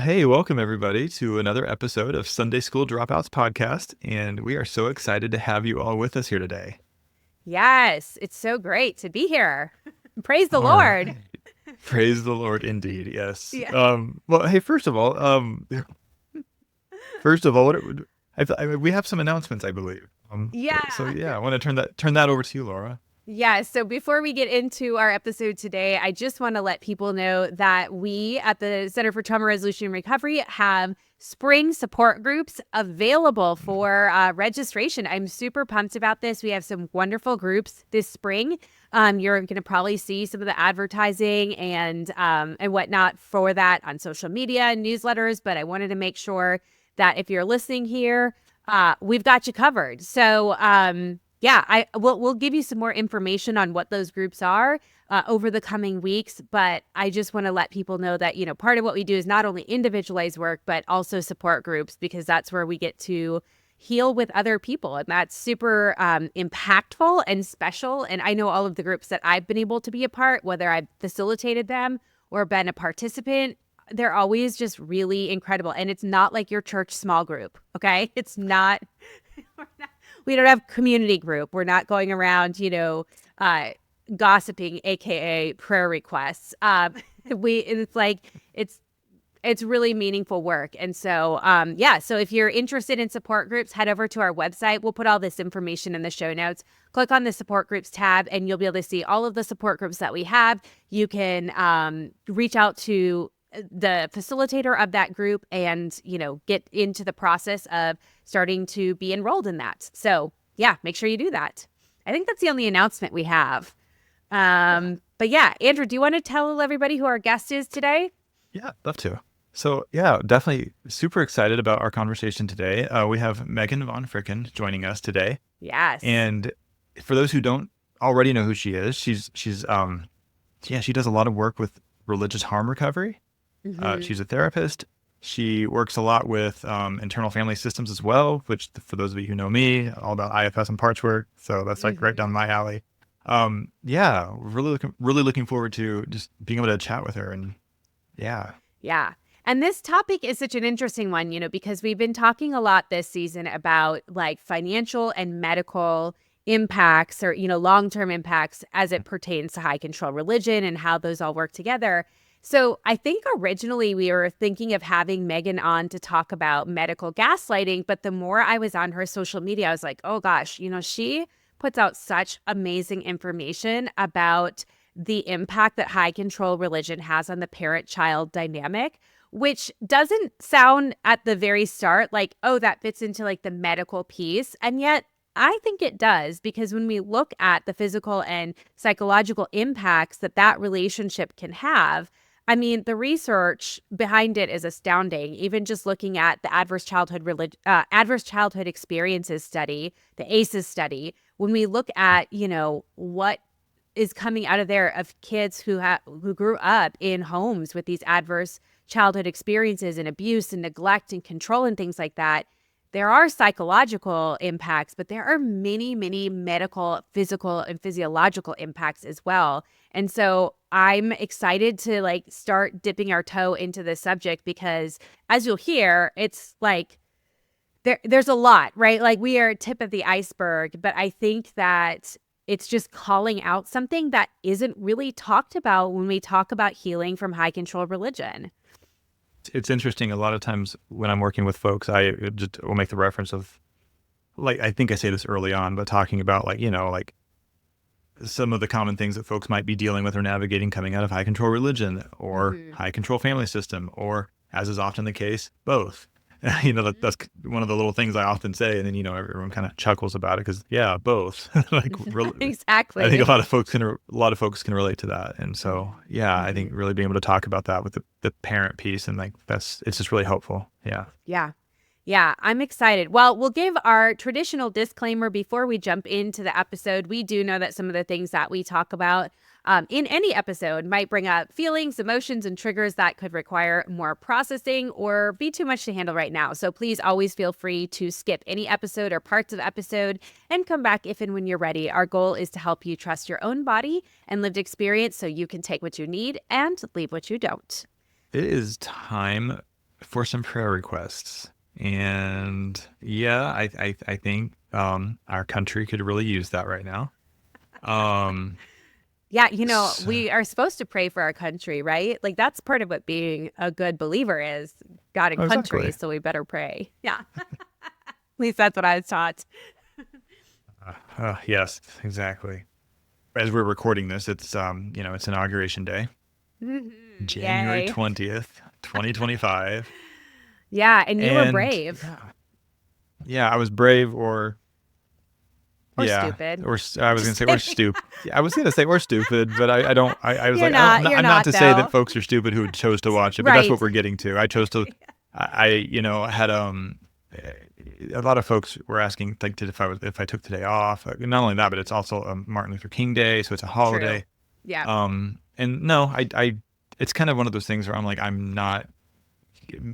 Hey, welcome everybody to another episode of Sunday School Dropouts podcast, and we are so excited to have you all with us here today. Yes, it's so great to be here. Praise the All Lord. right. Praise the Lord indeed. Yes. Yeah. Well, hey, first of all, we have some announcements, I believe. So Yeah. yeah, I want to turn that over to you, Laura. Yeah. So before we get into our episode today, I just want to let people know that we at the Center for Trauma Resolution and Recovery have spring support groups available for registration. I'm super pumped about this. We have some wonderful groups this spring. You're going to probably see some of the advertising and whatnot for that on social media and newsletters. But I wanted to make sure that if you're listening here, we've got you covered. So yeah, we'll give you some more information on what those groups are over the coming weeks. But I just want to let people know that, part of what we do is not only individualized work, but also support groups, because that's where we get to heal with other people. And that's super impactful and special. And I know all of the groups that I've been able to be a part, whether I've facilitated them or been a participant, they're always just really incredible. And it's not like your church small group. Okay. It's not, we don't have community group. We're not going around, gossiping, AKA prayer requests. It's like, it's really meaningful work. And so, so if you're interested in support groups, head over to our website. We'll put all this information in the show notes. Click on the support groups tab and you'll be able to see all of the support groups that we have. You can reach out to the facilitator of that group and, get into the process of starting to be enrolled in that. So yeah, make sure you do that. I think that's the only announcement we have. But yeah, Andrew, do you want to tell everybody who our guest is today? Yeah, love to. So yeah, definitely super excited about our conversation today. We have Megan Von Fricken joining us today. Yes. And for those who don't already know who she is, she does a lot of work with religious harm recovery. Mm-hmm. She's a therapist. She works a lot with internal family systems as well, which for those of you who know me, all about IFS and parts work. So that's like right down my alley. Yeah, really looking forward to just being able to chat with her. And yeah. Yeah. And this topic is such an interesting one, because we've been talking a lot this season about like financial and medical impacts or, long-term impacts as it pertains to high control religion and how those all work together. So I think originally we were thinking of having Megan on to talk about medical gaslighting, but the more I was on her social media, I was like, oh gosh, she puts out such amazing information about the impact that high control religion has on the parent-child dynamic, which doesn't sound at the very start like, oh, that fits into like the medical piece. And yet I think it does, because when we look at the physical and psychological impacts that relationship can have, I mean, the research behind it is astounding. Even just looking at the adverse childhood experiences study, the ACEs study, when we look at, what is coming out of there of kids who grew up in homes with these adverse childhood experiences and abuse and neglect and control and things like that, there are psychological impacts, but there are many, many medical, physical, and physiological impacts as well. And so I'm excited to like start dipping our toe into this subject, because as you'll hear, it's like there's a lot, right? Like we are tip of the iceberg, but I think that it's just calling out something that isn't really talked about when we talk about healing from high control religion. It's interesting. A lot of times when I'm working with folks, I just will make the reference of, like, I think I say this early on, but talking about like some of the common things that folks might be dealing with or navigating coming out of high control religion or high control family system, or as is often the case, both. That's one of the little things I often say, and then everyone kind of chuckles about it because both. Like really, Exactly. I think a lot of folks can relate to that, and so I think really being able to talk about that with the parent piece and like it's just really helpful. Yeah. Yeah. Yeah, I'm excited. Well, we'll give our traditional disclaimer before we jump into the episode. We do know that some of the things that we talk about in any episode might bring up feelings, emotions, and triggers that could require more processing or be too much to handle right now. So please always feel free to skip any episode or parts of the episode and come back if and when you're ready. Our goal is to help you trust your own body and lived experience so you can take what you need and leave what you don't. It is time for some prayer requests. And yeah, I think our country could really use that right now. Um, Yeah, so, we are supposed to pray for our country, right? Like that's part of what being a good believer is, God and oh, country, exactly. so we better pray. Yeah. At least that's what I was taught. Yes, exactly. As we're recording this, it's inauguration day, January Yay. 20th, 2025. Yeah, and you were And brave yeah, I was brave or yeah, stupid. I was gonna Just say or kidding. stupid. I was gonna say or stupid, but I don't. I was You're like, I don't. not. You're I'm not not to say that though. folks are stupid who chose to watch it, but that's what Right. we're getting to. I chose to. Had eh, a lot of folks were asking like if I took today off. Not only that, but it's also Martin Luther King Day, so it's a True. holiday. Yeah. And no, it's kind of one of those things where I'm like, I'm not.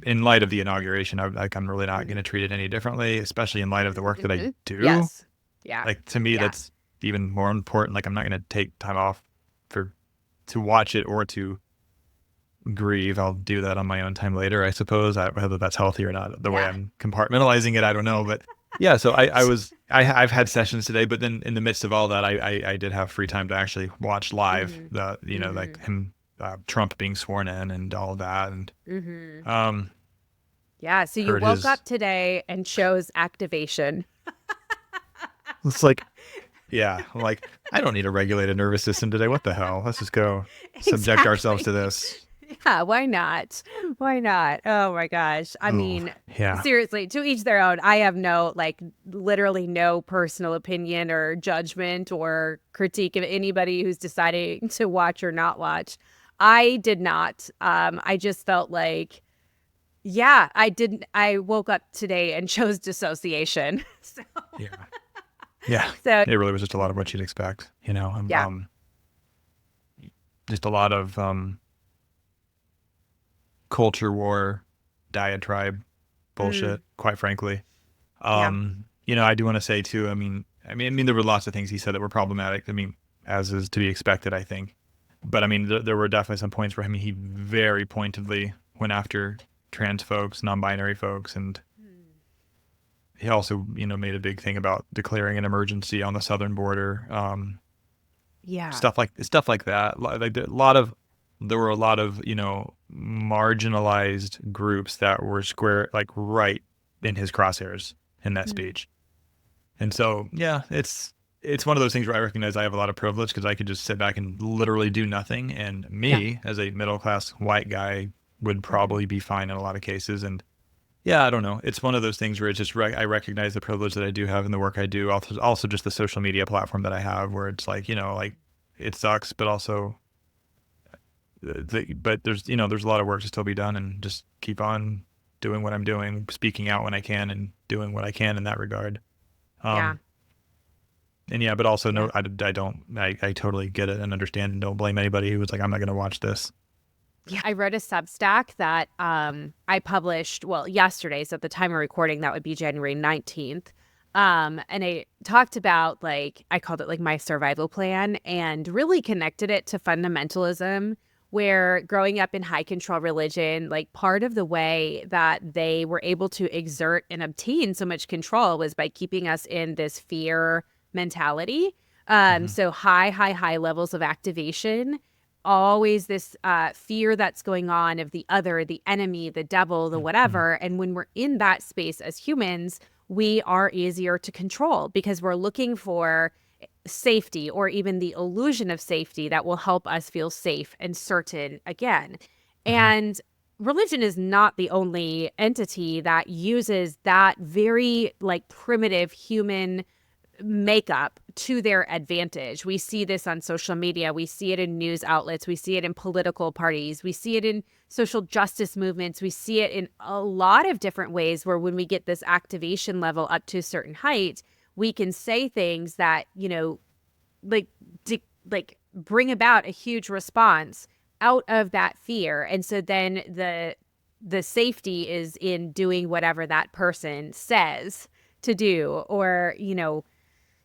In light of the inauguration, I'm really not going Mhm. to treat it any differently, especially in light of the work that I Mhm. do. Yes. Yeah. Like to me, Yeah. that's even more important. Like I'm not going to take time off for to watch it or to grieve. I'll do that on my own time later, I suppose. Whether that's healthy or not, the way Yeah. I'm compartmentalizing it, I don't know. But yeah, so I've had sessions today, but then in the midst of all that, I did have free time to actually watch live Mhm. like Mhm. him Trump being sworn in and all of that, and Mhm. um Yeah, so you heard woke his. up today and chose activation. It's like yeah, like I don't need a regulated nervous system today. What the hell? Let's just go subject ourselves Exactly. to this. Yeah, why not? Why not? Oh my gosh. I Oh, mean, yeah. seriously, to each their own. I have no, like, literally no personal opinion or judgment or critique of anybody who's deciding to watch or not watch. I did not. I just felt like, yeah, I didn't. I woke up today and chose dissociation. So, Yeah. Yeah. so It really was just a lot of what you'd expect, yeah. just a lot of culture war diatribe Mm, bullshit, quite frankly. yeah. I do want to say too, there were lots of things he said that were problematic. As is to be expected, I think. But there were definitely some points where he very pointedly went after trans folks, non-binary folks, and Mm. he also, made a big thing about declaring an emergency on the southern border. Yeah. Stuff like that. There were a lot of marginalized groups that were square like right in his crosshairs in that Mm. speech. And so yeah, it's one of those things where I recognize I have a lot of privilege because I could just sit back and literally do nothing, and Yeah. me as a middle class white guy would Mhm. probably be fine in a lot of cases. And yeah, I don't know. It's one of those things where it's just I recognize the privilege that I do have in the work I do. Also just the social media platform that I have, where it's like like it sucks, but also but there's a lot of work to still be done, and just keep on doing what I'm doing, speaking out when I can, and doing what I can in that regard. Yeah. Um, and yeah, but also Yeah. no, I totally get it and understand, and don't blame anybody who was like, I'm not going to watch this. Yeah, I wrote a Substack that I published, well, yesterday. So at the time of recording, that would be January 19th. And I talked about, like, I called it like my survival plan and really connected it to fundamentalism, where growing up in high control religion, like part of the way that they were able to exert and obtain so much control was by keeping us in this fear mentality. Hmm. So high levels of activation, always this fear that's going on of the other, the enemy, the devil, the Hmm. whatever. And when we're in that space as humans, we are easier to control because we're looking for safety or even the illusion of safety that will help us feel safe and certain again. Hmm. And religion is not the only entity that uses that very like primitive human makeup to their advantage. We see this on social media. We see it in news outlets. We see it in political parties. We see it in social justice movements. We see it in a lot of different ways where when we get this activation level up to a certain height, we can say things that, like, like bring about a huge response out of that fear. And so then the safety is in doing whatever that person says to do, or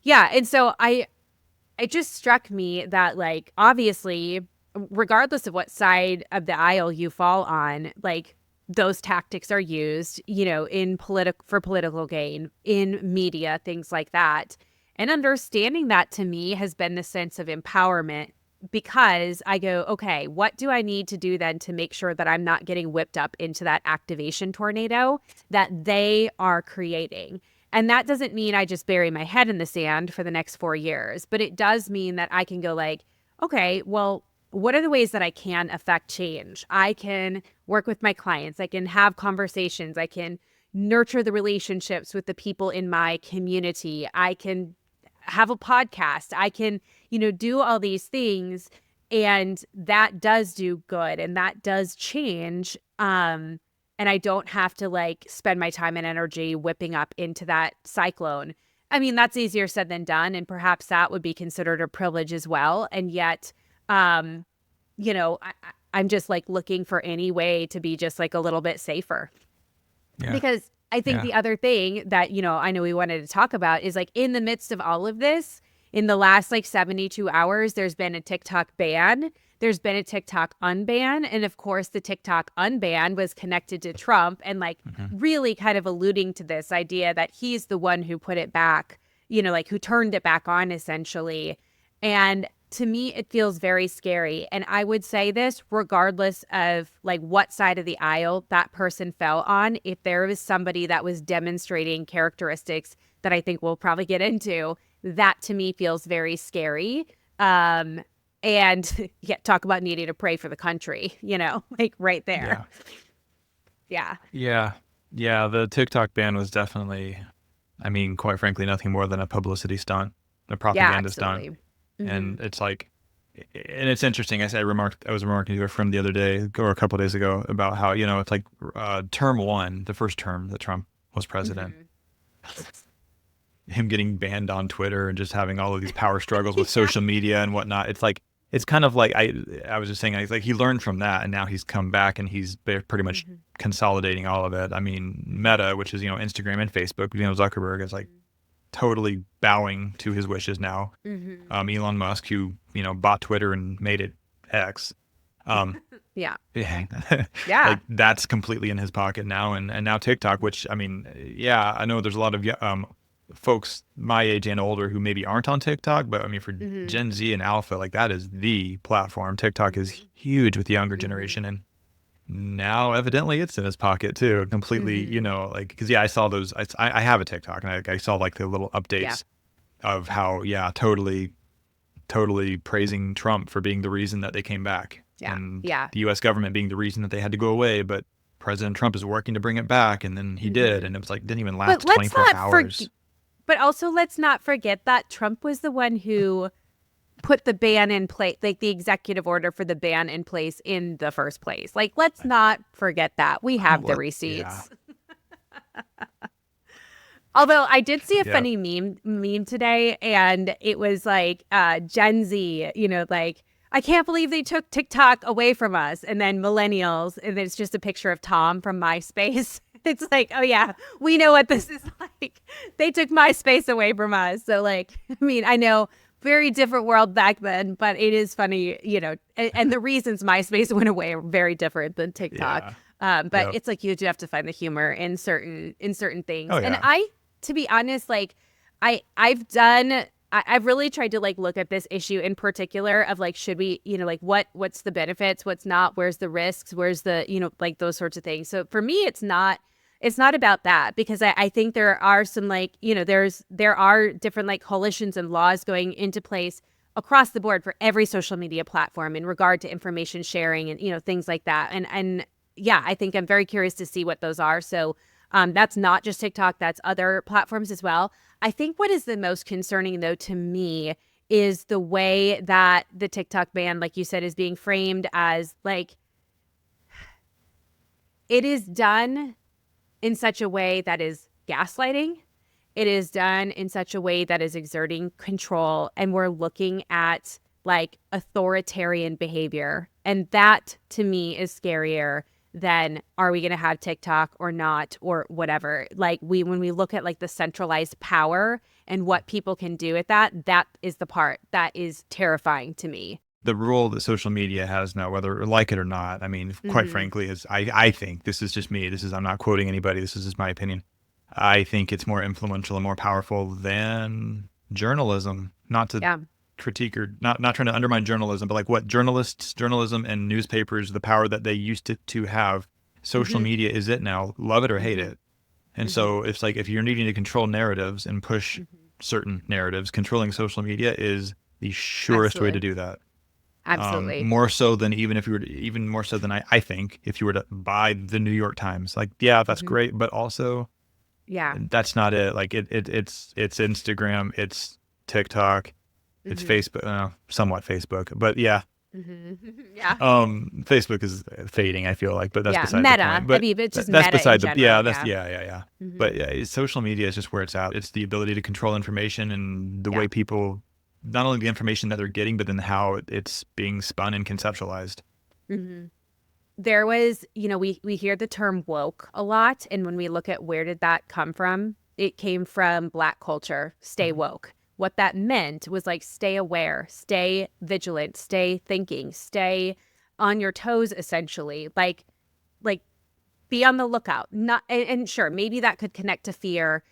yeah, and so it just struck me that, like, obviously, regardless of what side of the aisle you fall on, like, those tactics are used, in for political gain, in media, things like that. And understanding that to me has been the sense of empowerment, because I go, okay, what do I need to do then to make sure that I'm not getting whipped up into that activation tornado that they are creating? And that doesn't mean I just bury my head in the sand for the next 4 years, but it does mean that I can go like, okay, well, what are the ways that I can affect change? I can work with my clients. I can have conversations. I can nurture the relationships with the people in my community. I can have a podcast. I can, do all these things. And that does do good and that does change. And I don't have to like spend my time and energy whipping up into that cyclone. I mean, that's easier said than done. And perhaps that would be considered a privilege as well. And yet, I'm just like looking for any way to be just like a little bit safer. Yeah. Because I think the other thing that, I know we wanted to talk about is like in the midst of all of this, in the last like 72 hours, there's been a TikTok ban. There's been a TikTok unban. And of course, the TikTok unban was connected to Trump and like really kind of alluding to this idea that he's the one who put it back, like who turned it back on essentially. And to me, it feels very scary. And I would say this regardless of like what side of the aisle that person fell on. If there was somebody that was demonstrating characteristics that I think we'll probably get into, that to me feels very scary. And talk about needing to pray for the country, like right there. Yeah. Yeah. The TikTok ban was definitely, I mean, quite frankly, nothing more than a publicity stunt, a propaganda stunt. And it's like, and it's interesting. I was remarking to a friend the other day or a couple of days ago about how, it's like term one, the first term that Trump was president, him getting banned on Twitter and just having all of these power struggles with social media and whatnot. It's like, it's kind of like, I was just saying, like he learned from that and now he's come back and he's pretty much consolidating all of it. I mean, Meta, which is, Instagram and Facebook, Zuckerberg is like, totally bowing to his wishes now. Elon Musk, who bought Twitter and made it X. Yeah. Like that's completely in his pocket now, and now TikTok, which I mean, I know there's a lot of folks my age and older who maybe aren't on TikTok, but I mean for Gen Z and Alpha, like that is the platform. TikTok is huge with the younger generation, and now evidently it's in his pocket too, completely, like, because I saw those, I have a TikTok and I saw like the little updates of how, totally praising Trump for being the reason that they came back. And the US government being the reason that they had to go away, but President Trump is working to bring it back. And then he did. And it was like, didn't even last 24 hours. But also let's not forget that Trump was the one who put the ban in place, like the executive order for the ban in place in the first place. Like, let's not forget that. We have the receipts. Although I did see a funny meme today, and it was like Gen Z, like, I can't believe they took TikTok away from us. And then millennials, and it's just a picture of Tom from MySpace. It's like, oh yeah, we know what this is like. They took MySpace away from us. So like, I mean, I know very different world back then, but it is funny, and the reasons MySpace went away are very different than TikTok. But it's like you do have to find the humor in certain things. And I, to be honest, like I've really tried to like look at this issue in particular of like, should we, like what's the benefits, what's not, where's the risks, where's the, like those sorts of things. So for me, it's not about that, because I think there are some like, there are different like coalitions and laws going into place across the board for every social media platform in regard to information sharing and, things like that. And I think I'm very curious to see what those are. So that's not just TikTok, that's other platforms as well. I think what is the most concerning though to me is the way that the TikTok ban, like you said, is being framed as like, it is done in such a way that is gaslighting. It is done in such a way that is exerting control. And we're looking at like authoritarian behavior. And that to me is scarier than are we going to have TikTok or not or whatever. Like when we look at like the centralized power and what people can do with that, that is the part that is terrifying to me. the role that social media has now, whether we like it or not, I mean, quite Mm-hmm. frankly, is I think this is just me. I'm not quoting anybody. This is just my opinion. I think it's more influential and more powerful than journalism. Not to Yeah. critique or not trying to undermine journalism, but like what journalism and newspapers, the power that they used to have, social Mm-hmm. media is it now, love it or hate Mm-hmm. it. And Mm-hmm. so it's like if you're needing to control narratives and push Mm-hmm. certain narratives, controlling social media is the surest way to Absolutely. do that. Absolutely. More so than even if you were to, even more so than I think if you were to buy the New York Times, like, yeah, that's Mm-hmm. great, but also Yeah. that's not it. Like it's Instagram, it's TikTok, it's Mm-hmm. Facebook, somewhat Facebook, but yeah, Mm-hmm. Yeah. Facebook is fading, I feel like, but that's Yeah. beside the Meta. point. I But mean, it's just that's meta in beside the, yeah, general. that's, Yeah. yeah. Mm-hmm. But yeah, social media is just where it's at. It's the ability to control information and the Yeah. way people, not only the information that they're getting, but then how it's being spun and conceptualized. Mm-hmm. There was, we hear the term woke a lot. And when we look at where did that come from, it came from Black culture, stay Mhm. woke. What that meant was like stay aware, stay vigilant, stay thinking, stay on your toes, essentially. Like be on the lookout. Not and sure, maybe that could connect to fear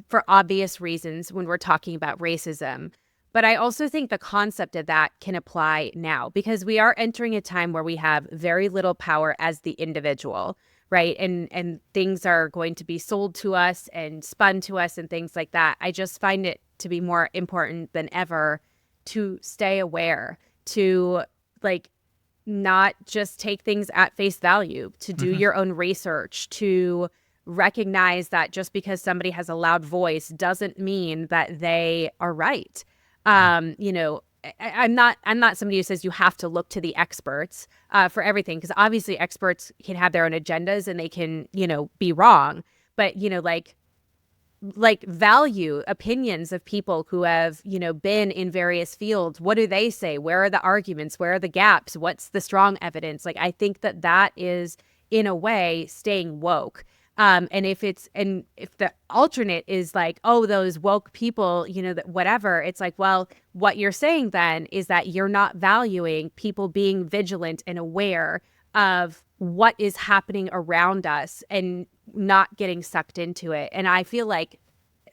for obvious reasons when we're talking about racism. But I also think the concept of that can apply now because we are entering a time where we have very little power as the individual, right? And things are going to be sold to us and spun to us and things like that. I just find it to be more important than ever to stay aware, to like not just take things at face value, to do Mhm. your own research, to recognize that just because somebody has a loud voice doesn't mean that they are right. I'm not somebody who says you have to look to the experts for everything, because obviously experts can have their own agendas and they can, be wrong. But value opinions of people who have, been in various fields. What do they say? Where are the arguments? Where are the gaps? What's the strong evidence? Like, I think that is, in a way, staying woke. And if the alternate is like, oh, those woke people, that whatever, it's like, well, what you're saying then is that you're not valuing people being vigilant and aware of what is happening around us and not getting sucked into it. And I feel like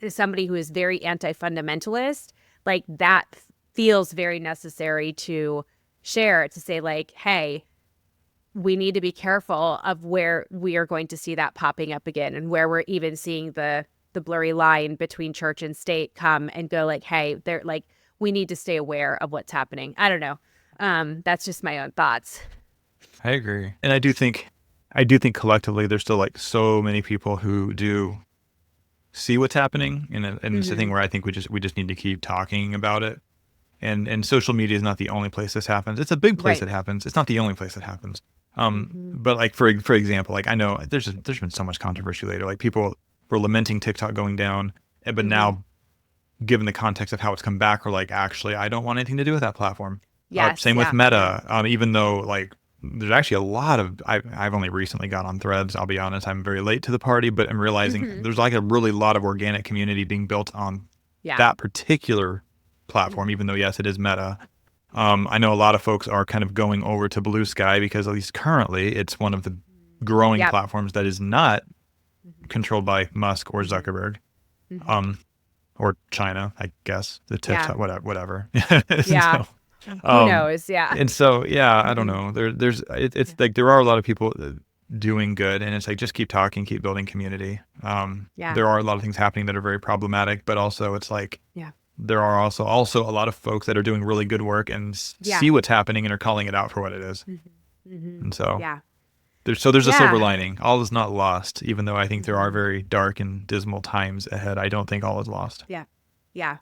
as somebody who is very anti-fundamentalist, like that feels very necessary to share, to say like, hey, we need to be careful of where we are going to see that popping up again, and where we're even seeing the blurry line between church and state come and go like, hey, they're like, we need to stay aware of what's happening. I don't know. That's just my own thoughts. I agree. And I do think collectively there's still like so many people who do see what's happening, and it's a thing Mm-hmm. where I think we just need to keep talking about it. And social media is not the only place this happens. It's a big place Right. it happens. It's not the only place it happens. Mm-hmm. But like for example, like I know there's been so much controversy later. Like people were lamenting TikTok going down, but Mm-hmm. now given the context of how it's come back, are like, actually, I don't want anything to do with that platform. Yes. Same with Yeah. Yeah. Meta. Even though like there's actually a lot of I've only recently got on Threads. I'll be honest, I'm very late to the party, but I'm realizing Mm-hmm. there's like a really lot of organic community being built on Yeah. that particular platform. Mm-hmm. Even though yes, it is Meta. I know a lot of folks are kind of going over to Blue Sky because at least currently it's one of the growing Yep. platforms that is not Mm-hmm. controlled by Musk or Mm-hmm. Zuckerberg. Mm-hmm. Um, or China, I guess, the Yeah. TikTok, whatever. Yeah. so, Who um, knows? Yeah. and so, yeah, I don't Mm-hmm. know. It's Yeah. like there are a lot of people doing good, and it's like just keep talking, keep building community. Yeah. There are a lot of things happening that are very problematic, but also it's like Yeah. there are also a lot of folks that are doing really good work and Yeah. see what's happening and are calling it out for what it is. Mm-hmm. Mm-hmm. And so Yeah. there's a silver Yeah. lining. All is not lost, even though I think there are Mm-hmm. very dark and dismal times ahead. I don't think all is lost. Yeah. Yeah.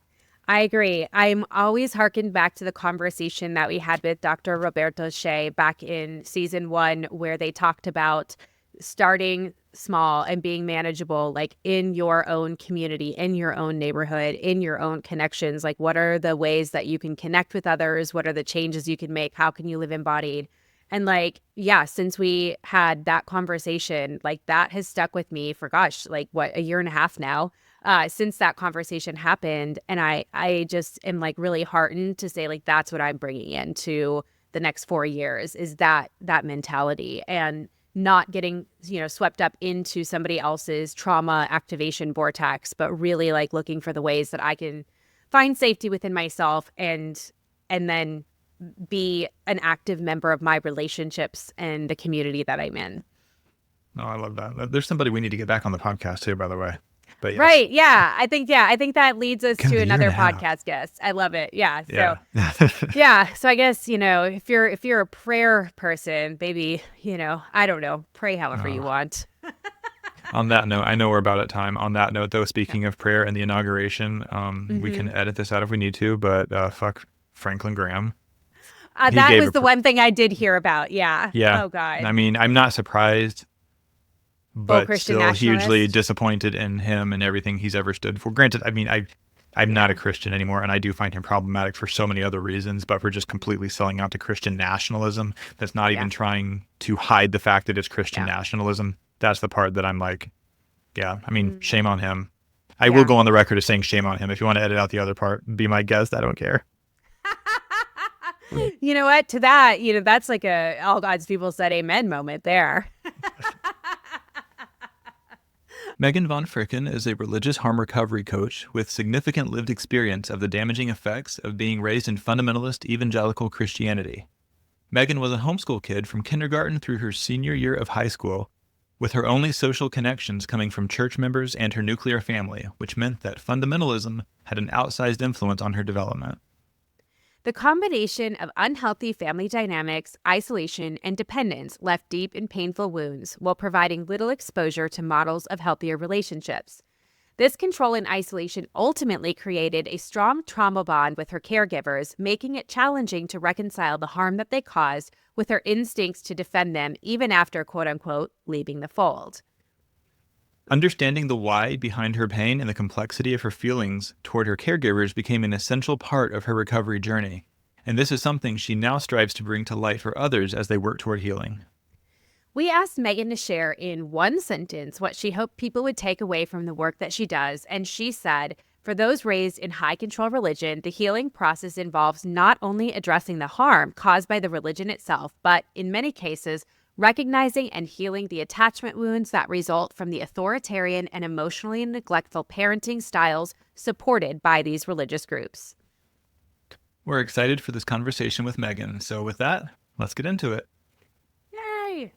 I agree. I'm always harkened back to the conversation that we had with Dr. Roberto Shea back in season 1, where they talked about starting small and being manageable, like in your own community, in your own neighborhood, in your own connections. Like, what are the ways that you can connect with others? What are the changes you can make? How can you live embodied? And like, yeah, since we had that conversation, like that has stuck with me for gosh, like what, a year and a half now, since that conversation happened. And I just am like really heartened to say like, that's what I'm bringing into the next 4 years is that mentality and not getting, swept up into somebody else's trauma activation vortex, but really like looking for the ways that I can find safety within myself and then be an active member of my relationships and the community that I'm in. Oh, I love that. There's somebody we need to get back on the podcast too, by the way. But yes. Right. Yeah. I think that leads us Kind of to a year and another a half. podcast guest. I love it. Yeah. Yeah. So yeah. So I guess, if you're a prayer person, maybe, I don't know, pray however you want. On that note, I know we're about at time. On that note, though, speaking of prayer and the inauguration, we can edit this out if we need to, but fuck Franklin Graham. That was the one thing I did hear about. Yeah. Yeah. Oh, God. I mean, I'm not surprised, but Christian still nationalist. hugely disappointed in him and everything he's ever stood for. Granted, I mean, I'm not a Christian anymore, and I do find him problematic for so many other reasons, but for just completely selling out to Christian nationalism that's not even trying to hide the fact that it's Christian nationalism. That's the part that I'm like, yeah, I mean, shame on him. I will go on the record as saying shame on him. If you want to edit out the other part, be my guest. I don't care. You know what? To that, that's like a all God's people said amen moment there. Megan Von Fricken is a religious harm recovery coach with significant lived experience of the damaging effects of being raised in fundamentalist evangelical Christianity. Megan was a homeschool kid from kindergarten through her senior year of high school, with her only social connections coming from church members and her nuclear family, which meant that fundamentalism had an outsized influence on her development. The combination of unhealthy family dynamics, isolation, and dependence left deep and painful wounds while providing little exposure to models of healthier relationships. This control and isolation ultimately created a strong trauma bond with her caregivers, making it challenging to reconcile the harm that they caused with her instincts to defend them even after, quote-unquote, leaving the fold. Understanding the why behind her pain and the complexity of her feelings toward her caregivers became an essential part of her recovery journey, and this is something she now strives to bring to light for others as they work toward healing. We asked Megan to share in one sentence what she hoped people would take away from the work that she does, and she said, for those raised in high-control religion, the healing process involves not only addressing the harm caused by the religion itself, but, in many cases, recognizing and healing the attachment wounds that result from the authoritarian and emotionally neglectful parenting styles supported by these religious groups. We're excited for this conversation with Megan, so with that, let's get into it. Yay!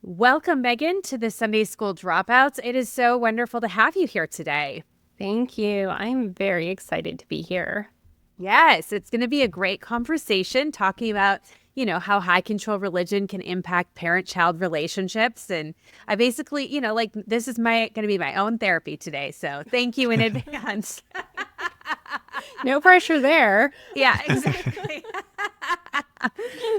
Welcome, Megan, to the Sunday School Dropouts. It is so wonderful to have you here today. Thank you. I'm very excited to be here. Yes, it's going to be a great conversation talking about, how high control religion can impact parent-child relationships. And I basically, this is going to be my own therapy today. So thank you in advance. No pressure there. Yeah, exactly.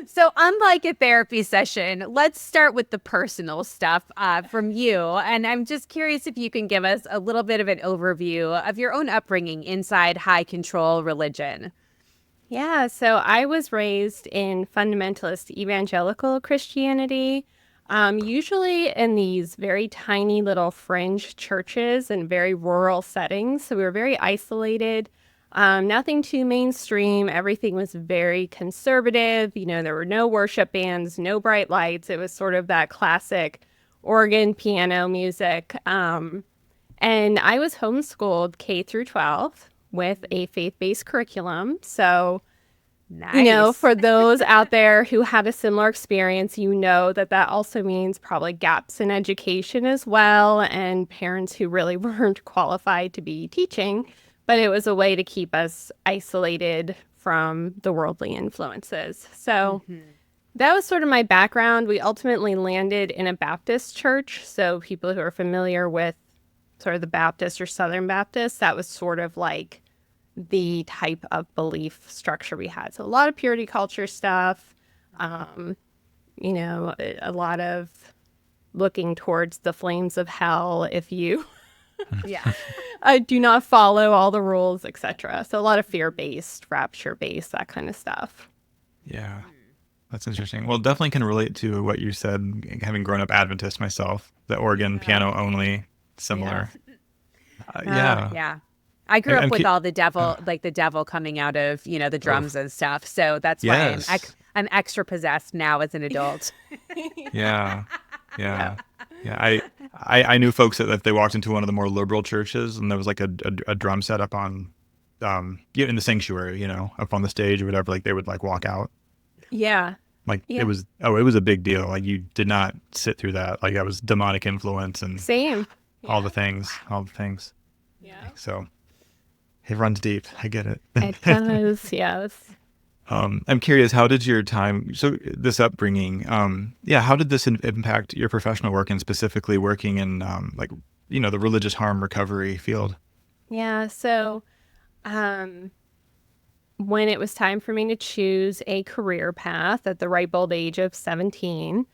So unlike a therapy session, let's start with the personal stuff from you. And I'm just curious if you can give us a little bit of an overview of your own upbringing inside high control religion. Yeah, so I was raised in fundamentalist evangelical Christianity, usually in these very tiny little fringe churches and very rural settings. So we were very isolated. Nothing too mainstream. Everything was very conservative. There were no worship bands, no bright lights. It was sort of that classic organ, piano music. And I was homeschooled K through 12 with a faith-based curriculum. So, Nice. For those out there who had a similar experience, that also means probably gaps in education as well and parents who really weren't qualified to be teaching. But it was a way to keep us isolated from the worldly influences. So that was sort of my background. We ultimately landed in a Baptist church. So people who are familiar with sort of the Baptist or Southern Baptist, that was sort of like the type of belief structure we had. So a lot of purity culture stuff, a lot of looking towards the flames of hell if you do not follow all the rules, etc. So a lot of fear-based, rapture-based, that kind of stuff. Yeah. That's interesting. Well, definitely can relate to what you said, having grown up Adventist myself, the organ, piano only, similar. Yeah. Yeah. I grew up I'm with ki- all the uh, devil, like the devil coming out of, the oh, drums and stuff. So that's why yes. I'm extra possessed now as an adult. Yeah. Yeah. Yeah. Yeah. I knew folks that if they walked into one of the more liberal churches and there was like a drum set up on, in the sanctuary, up on the stage or whatever, like they would like walk out. Yeah. Like Yeah. it was a big deal. Like you did not sit through that. Like that was demonic influence and Same. all the things, all the things. Yeah. So it runs deep. I get it. It does. Yes. I'm curious, how did your time, so this upbringing, how did this impact your professional work and specifically working in the religious harm recovery field? Yeah. So, when it was time for me to choose a career path at the ripe old age of 17,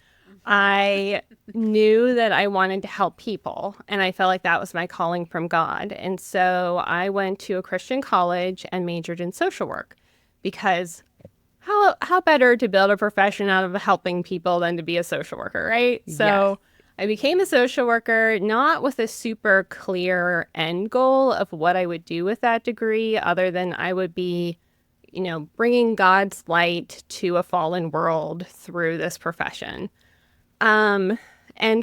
I knew that I wanted to help people, and I felt like that was my calling from God. And so I went to a Christian college and majored in social work because how better to build a profession out of helping people than to be a social worker, right? So I became a social worker, not with a super clear end goal of what I would do with that degree, other than I would be, bringing God's light to a fallen world through this profession. And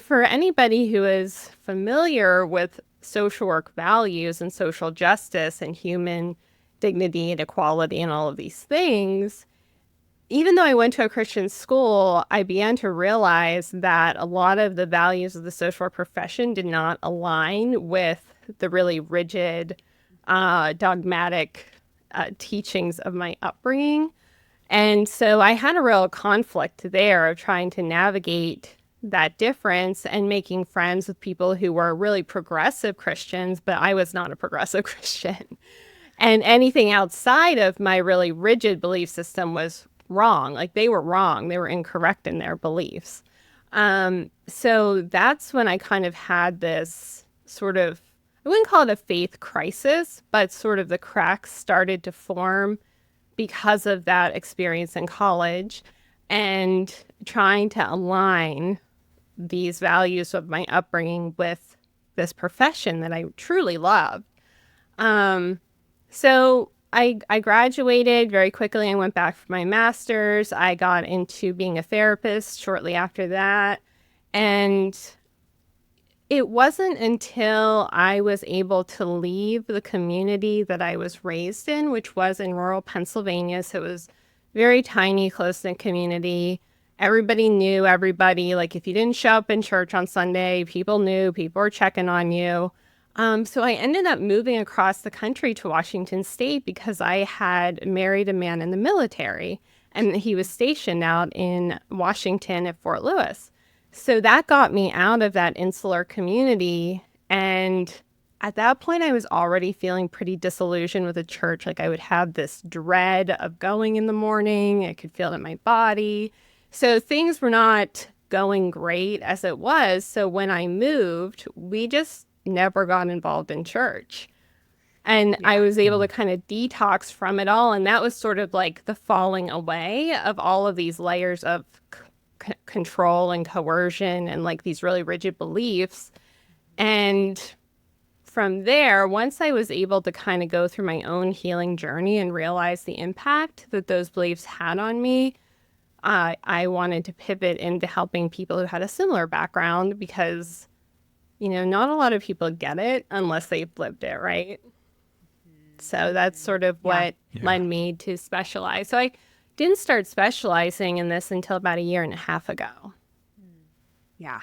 for anybody who is familiar with social work values and social justice and human dignity and equality and all of these things, even though I went to a Christian school, I began to realize that a lot of the values of the social work profession did not align with the really rigid, dogmatic teachings of my upbringing. And so I had a real conflict there of trying to navigate that difference and making friends with people who were really progressive Christians, but I was not a progressive Christian. And anything outside of my really rigid belief system was wrong. Like they were wrong. They were incorrect in their beliefs. So that's when I kind of had this sort of, I wouldn't call it a faith crisis, but sort of the cracks started to form because of that experience in college and trying to align these values of my upbringing with this profession that I truly loved. So I graduated very quickly. I went back for my master's. I got into being a therapist shortly after that. And it wasn't until I was able to leave the community that I was raised in, which was in rural Pennsylvania. So it was very tiny, close-knit community. Everybody knew everybody. Like if you didn't show up in church on Sunday, people knew, people were checking on you. So I ended up moving across the country to Washington State because I had married a man in the military and he was stationed out in Washington at Fort Lewis. So that got me out of that insular community. And at that point, I was already feeling pretty disillusioned with the church. Like I would have this dread of going in the morning. I could feel it in my body. So things were not going great as it was. So when I moved, we just never got involved in church. And I was able to kind of detox from it all. And that was sort of like the falling away of all of these layers of control and coercion and like these really rigid beliefs. And from there, once I was able to kind of go through my own healing journey and realize the impact that those beliefs had on me, I wanted to pivot into helping people who had a similar background because, not a lot of people get it unless they've lived it, right? So that's sort of what led me to specialize. So I didn't start specializing in this until about 1.5 years ago. Yeah.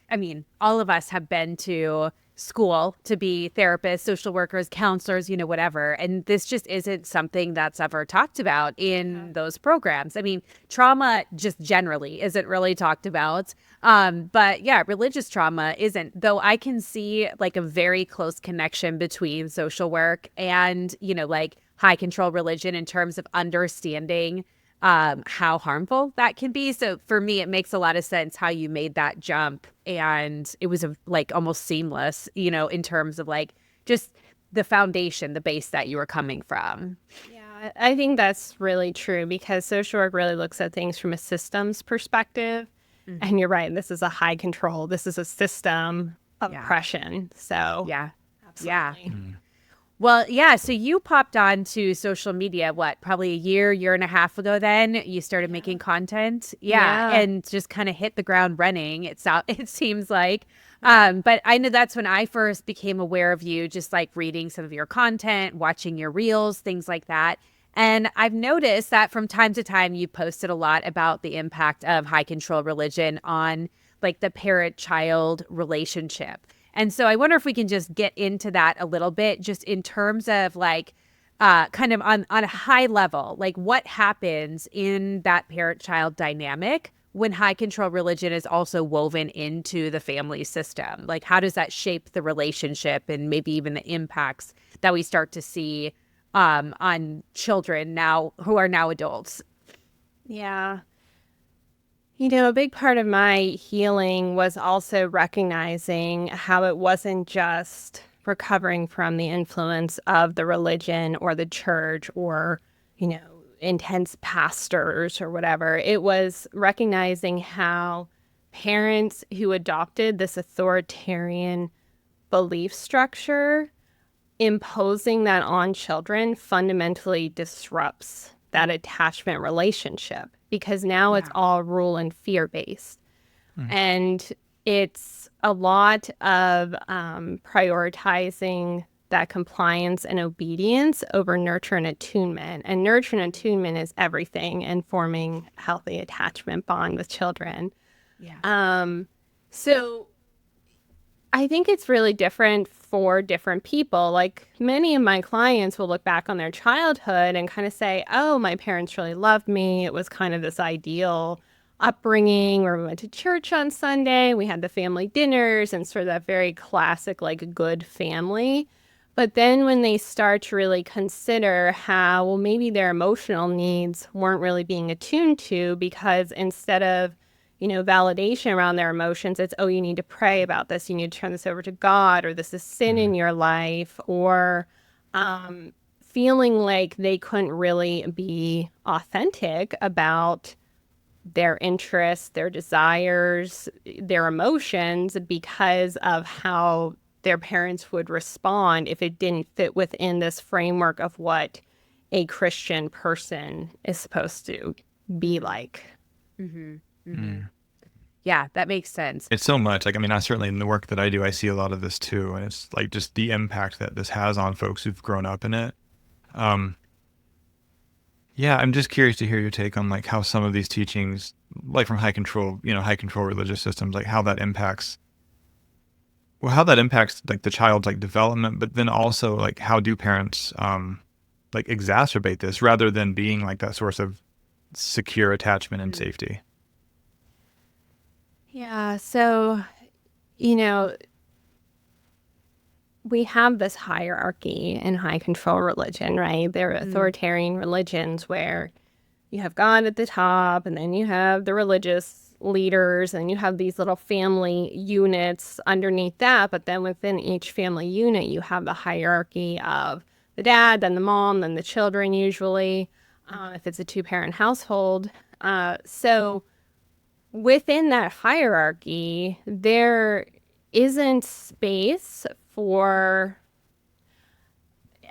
I mean, all of us have been to school to be therapists, social workers, counselors, whatever. And this just isn't something that's ever talked about in those programs. I mean, trauma just generally isn't really talked about. But yeah, religious trauma isn't, though I can see like a very close connection between social work and, like high control religion in terms of understanding how harmful that can be. So for me, it makes a lot of sense how you made that jump. And it was like almost seamless, in terms of like just the foundation, the base that you were coming from. Yeah, I think that's really true because social work really looks at things from a systems perspective. And you're right, this is a high control. This is a system of oppression. So Yeah. absolutely. Well, yeah. So you popped on to social media, probably a year and a half ago then you started making content. Yeah. Yeah. And just kind of hit the ground running. It seems like. But I know that's when I first became aware of you, just like reading some of your content, watching your reels, things like that. And I've noticed that from time to time, you posted a lot about the impact of high control religion on like the parent-child relationship. And so I wonder if we can just get into that a little bit, just in terms of like kind of on a high level, like what happens in that parent-child dynamic when high control religion is also woven into the family system? Like how does that shape the relationship and maybe even the impacts that we start to see on children now who are now adults? Yeah. A big part of my healing was also recognizing how it wasn't just recovering from the influence of the religion or the church or, intense pastors or whatever. It was recognizing how parents who adopted this authoritarian belief structure, imposing that on children fundamentally disrupts that attachment relationship because now it's all rule and fear based. And it's a lot of prioritizing that compliance and obedience over nurture and attunement. And nurture and attunement is everything in forming healthy attachment bond with children. Yeah. So I think it's really different for different people. Like many of my clients will look back on their childhood and kind of say, oh, my parents really loved me. It was kind of this ideal upbringing where we went to church on Sunday. We had the family dinners and sort of that very classic, like good family. But then when they start to really consider how, well, maybe their emotional needs weren't really being attuned to because instead of validation around their emotions, it's, oh, you need to pray about this. You need to turn this over to God, or this is sin in your life, or feeling like they couldn't really be authentic about their interests, their desires, their emotions because of how their parents would respond if it didn't fit within this framework of what a Christian person is supposed to be like. Yeah, that makes sense. It's so much. Like, I mean, I certainly in the work that I do, I see a lot of this too. And it's like just the impact that this has on folks who've grown up in it. Yeah, I'm just curious to hear your take on like how some of these teachings, like from high control religious systems, like how that impacts like the child's like development, but then also like how do parents like exacerbate this rather than being like that source of secure attachment and safety. Yeah, so, we have this hierarchy in high control religion, right? There are authoritarian religions where you have God at the top, and then you have the religious leaders, and you have these little family units underneath that. But then within each family unit, you have the hierarchy of the dad, then the mom, then the children, usually, if it's a two-parent household. So within that hierarchy, there isn't space for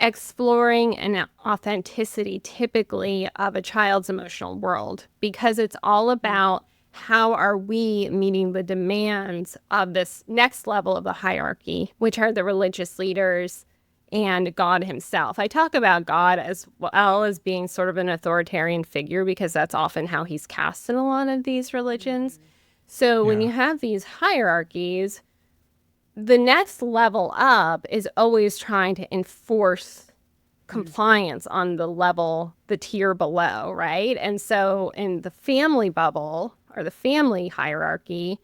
exploring an authenticity typically of a child's emotional world, because it's all about how are we meeting the demands of this next level of the hierarchy, which are the religious leaders and God himself. I talk about God as well as being sort of an authoritarian figure because that's often how he's cast in a lot of these religions. So when you have these hierarchies, the next level up is always trying to enforce compliance on the tier below, right? And so in the family bubble or the family hierarchy,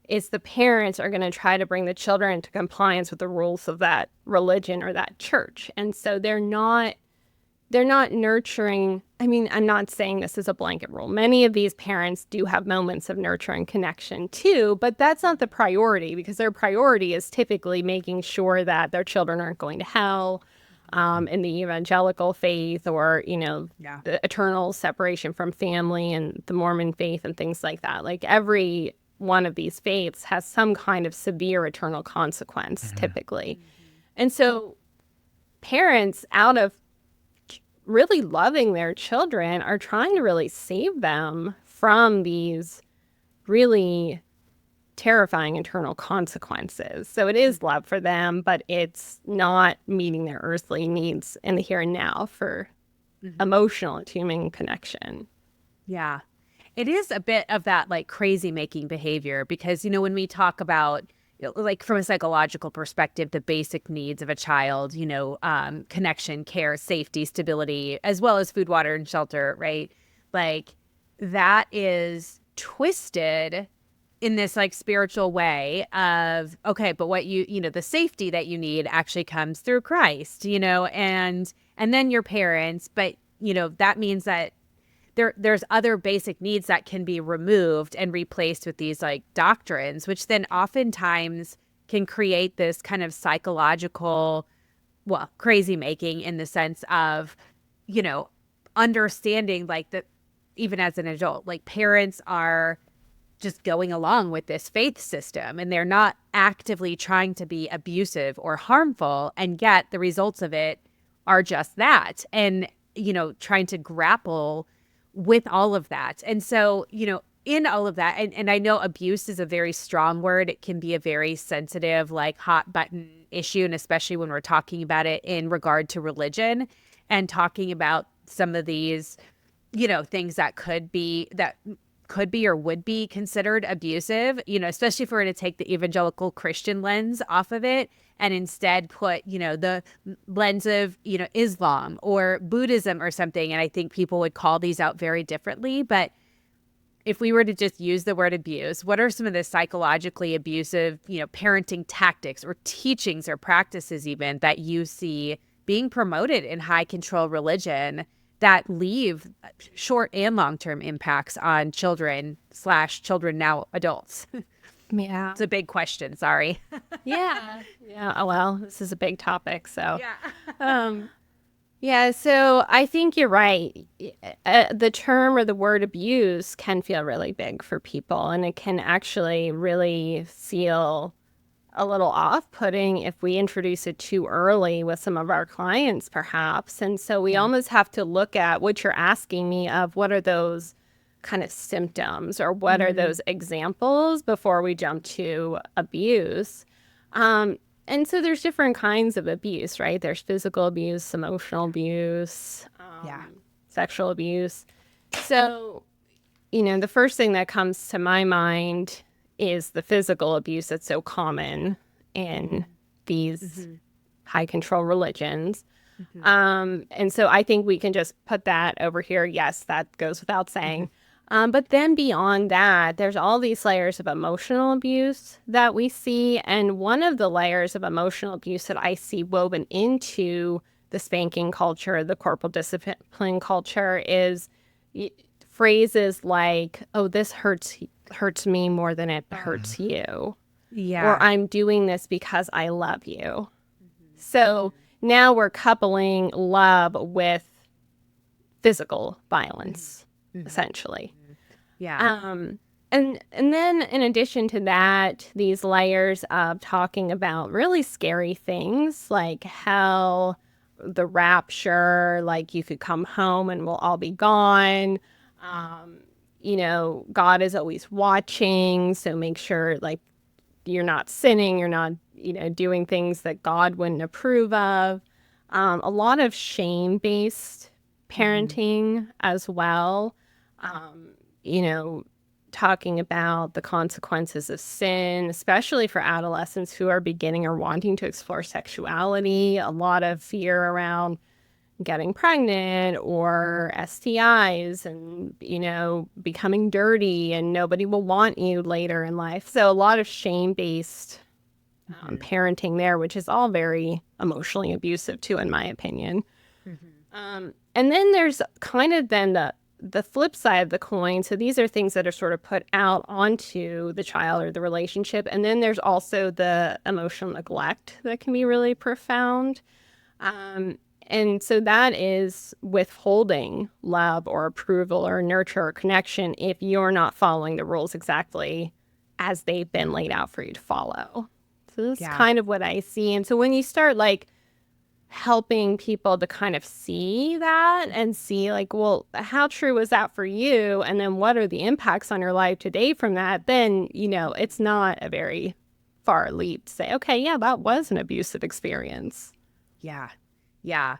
it's the parents are going to try to bring the children into compliance with the rules of that religion or that church. And so they're not nurturing. I mean, I'm not saying this is a blanket rule. Many of these parents do have moments of nurturing connection too, but that's not the priority, because their priority is typically making sure that their children aren't going to hell, in the evangelical faith, or, Yeah. the eternal separation from family and the Mormon faith and things like that. Like every one of these faiths has some kind of severe eternal consequence, typically. And so parents, out of really loving their children, are trying to really save them from these really terrifying eternal consequences. So it is love for them, but it's not meeting their earthly needs in the here and now for emotional and human connection. Yeah. It is a bit of that like crazy making behavior because, when we talk about like from a psychological perspective, the basic needs of a child, connection, care, safety, stability, as well as food, water, and shelter, right? Like that is twisted in this like spiritual way of, okay, but what the safety that you need actually comes through Christ, and then your parents, but that means that there's other basic needs that can be removed and replaced with these like doctrines, which then oftentimes can create this kind of psychological, crazy making in the sense of, understanding like that even as an adult, like parents are just going along with this faith system and they're not actively trying to be abusive or harmful, and yet the results of it are just that. And, trying to grapple with all of that. And so, in all of that, and I know abuse is a very strong word. It can be a very sensitive, like hot button issue. And especially when we're talking about it in regard to religion and talking about some of these, things that could be or would be considered abusive, especially if we're going to take the evangelical Christian lens off of it and instead put, the lens of, Islam or Buddhism or something. And I think people would call these out very differently. But if we were to just use the word abuse, what are some of the psychologically abusive, parenting tactics or teachings or practices even that you see being promoted in high control religion that leave short and long-term impacts on children now adults? Yeah. It's a big question. Sorry. Yeah. Yeah. Oh, well, this is a big topic. So, Yeah. yeah. So I think you're right. The term or the word abuse can feel really big for people, and it can actually really feel a little off-putting if we introduce it too early with some of our clients, perhaps. And so we almost have to look at what you're asking me of what are those kind of symptoms or what are those examples before we jump to abuse. And so there's different kinds of abuse, right? There's physical abuse, emotional abuse, sexual abuse. So, the first thing that comes to my mind is the physical abuse that's so common in these high control religions. And so I think we can just put that over here. Yes, that goes without saying. But then beyond that, there's all these layers of emotional abuse that we see. And one of the layers of emotional abuse that I see woven into the spanking culture, the corporal discipline culture, is phrases like, oh, this hurts me more than it hurts you. Yeah. Or I'm doing this because I love you. So now we're coupling love with physical violence, essentially. Yeah. And then in addition to that, these layers of talking about really scary things like hell, the rapture, like you could come home and we'll all be gone. God is always watching, so make sure like you're not sinning, you're not, doing things that God wouldn't approve of. A lot of shame-based parenting as well. Talking about the consequences of sin, especially for adolescents who are beginning or wanting to explore sexuality. A lot of fear around getting pregnant or STIs and, becoming dirty and nobody will want you later in life. So a lot of shame-based parenting there, which is all very emotionally abusive too, in my opinion. And then there's kind of then the flip side of the coin. So these are things that are sort of put out onto the child or the relationship. And then there's also the emotional neglect that can be really profound. And so that is withholding love or approval or nurture or connection if you're not following the rules exactly as they've been laid out for you to follow. So that's kind of what I see. And so when you start like helping people to kind of see that and see like, well, how true was that for you? And then what are the impacts on your life today from that? Then, it's not a very far leap to say, okay, yeah, that was an abusive experience. Yeah. Yeah.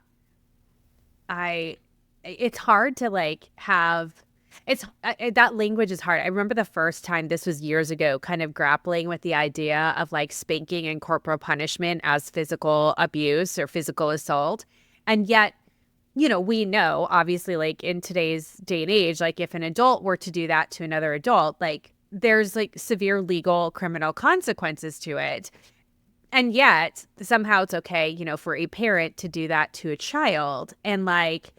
It's hard to like that language is hard. I remember the first time, this was years ago, kind of grappling with the idea of like spanking and corporal punishment as physical abuse or physical assault. And yet, we know obviously like in today's day and age, like if an adult were to do that to another adult, like there's like severe legal criminal consequences to it. And yet somehow it's okay, for a parent to do that to a child. And like,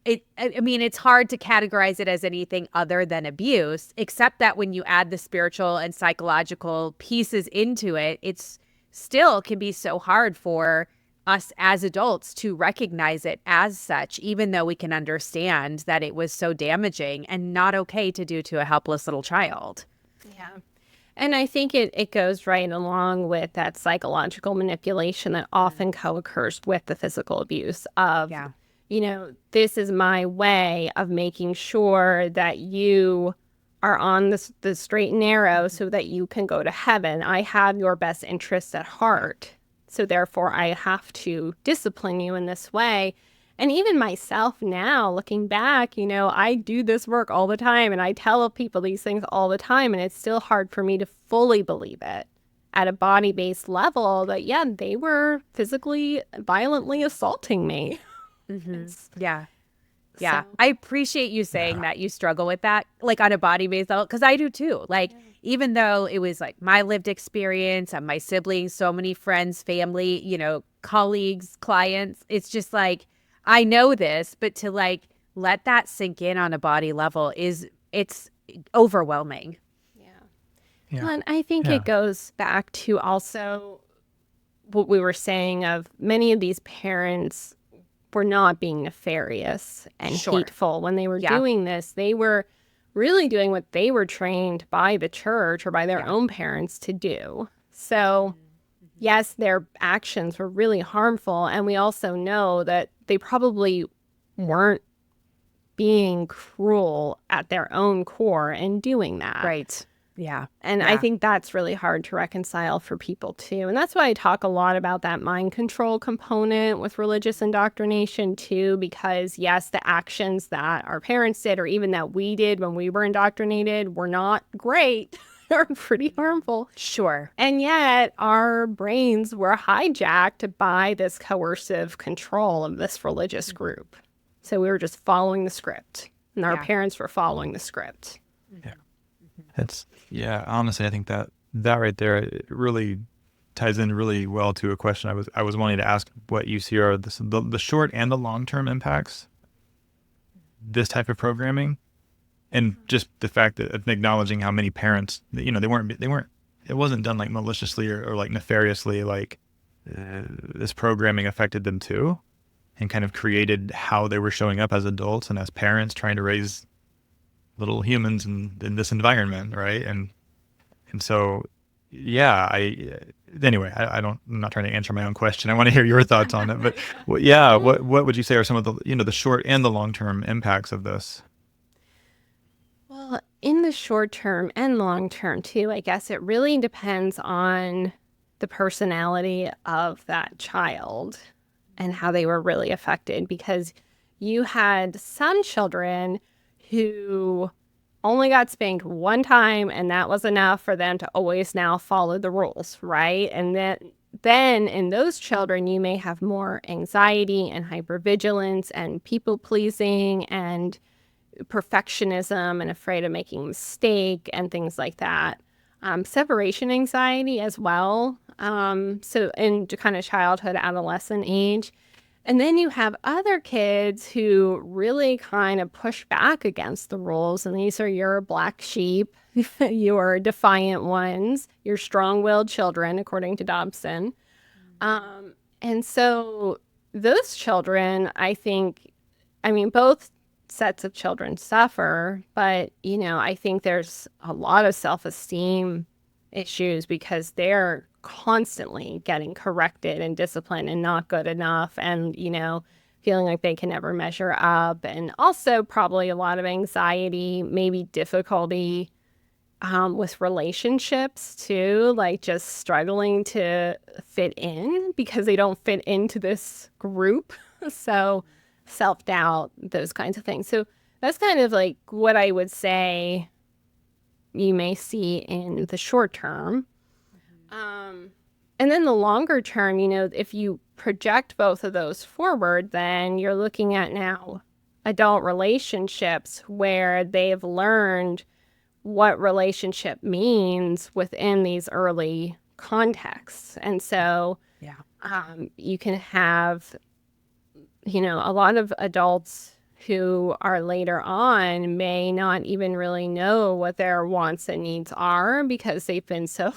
it's hard to categorize it as anything other than abuse, except that when you add the spiritual and psychological pieces into it, it's still can be so hard for us as adults to recognize it as such, even though we can understand that it was so damaging and not okay to do to a helpless little child. Yeah. And I think it goes right along with that psychological manipulation that often co-occurs with the physical abuse of, this is my way of making sure that you are on the straight and narrow so that you can go to heaven. I have your best interests at heart. So therefore, I have to discipline you in this way. And even myself now, looking back, I do this work all the time and I tell people these things all the time. And it's still hard for me to fully believe it at a body-based level that, they were physically, violently assaulting me. Mm-hmm. Yeah. So. I appreciate you saying that you struggle with that, like on a body-based level, because I do too. Like, even though it was like my lived experience and my siblings, so many friends, family, colleagues, clients, it's just like, I know this, but to like let that sink in on a body level it's overwhelming. Yeah. Well, and I think it goes back to also what we were saying of many of these parents were not being nefarious and hateful when they were doing this. They were really doing what they were trained by the church or by their own parents to do. So yes, their actions were really harmful. And we also know that they probably weren't being cruel at their own core in doing that. Right. Yeah. And I think that's really hard to reconcile for people too. And that's why I talk a lot about that mind control component with religious indoctrination too, because yes, the actions that our parents did or even that we did when we were indoctrinated were not great. They're pretty harmful. Sure. And yet our brains were hijacked by this coercive control of this religious group. So we were just following the script and our parents were following the script. Yeah. Honestly, I think that right there, it really ties in really well to a question I was wanting to ask, what you see are the short and the long-term impacts, this type of programming, and just the fact that of acknowledging how many parents, they weren't, it wasn't done like maliciously or like nefariously, like this programming affected them too, and kind of created how they were showing up as adults and as parents trying to raise little humans in this environment, right? And so, anyway, I'm not trying to answer my own question. I want to hear your thoughts on it. But what would you say are some of the, the short and the long-term impacts of this? Well, in the short term and long term too, I guess it really depends on the personality of that child and how they were really affected, because you had some children who only got spanked one time and that was enough for them to always now follow the rules, right? And then in those children, you may have more anxiety and hypervigilance and people-pleasing and perfectionism and afraid of making a mistake and things like that. Separation anxiety as well. So in kind of childhood, adolescent age. And then you have other kids who really kind of push back against the rules. And these are your black sheep, your defiant ones, your strong-willed children, according to Dobson. And so those children, I think, I mean, both sets of children suffer, but, I think there's a lot of self-esteem issues because they're constantly getting corrected and disciplined and not good enough and, feeling like they can never measure up. And also probably a lot of anxiety, maybe difficulty with relationships too, like just struggling to fit in because they don't fit into this group. So self-doubt, those kinds of things. So that's kind of like what I would say you may see in the short term. And then the longer term, if you project both of those forward, then you're looking at now adult relationships where they've learned what relationship means within these early contexts. And so you can have, a lot of adults who are later on may not even really know what their wants and needs are because they've been so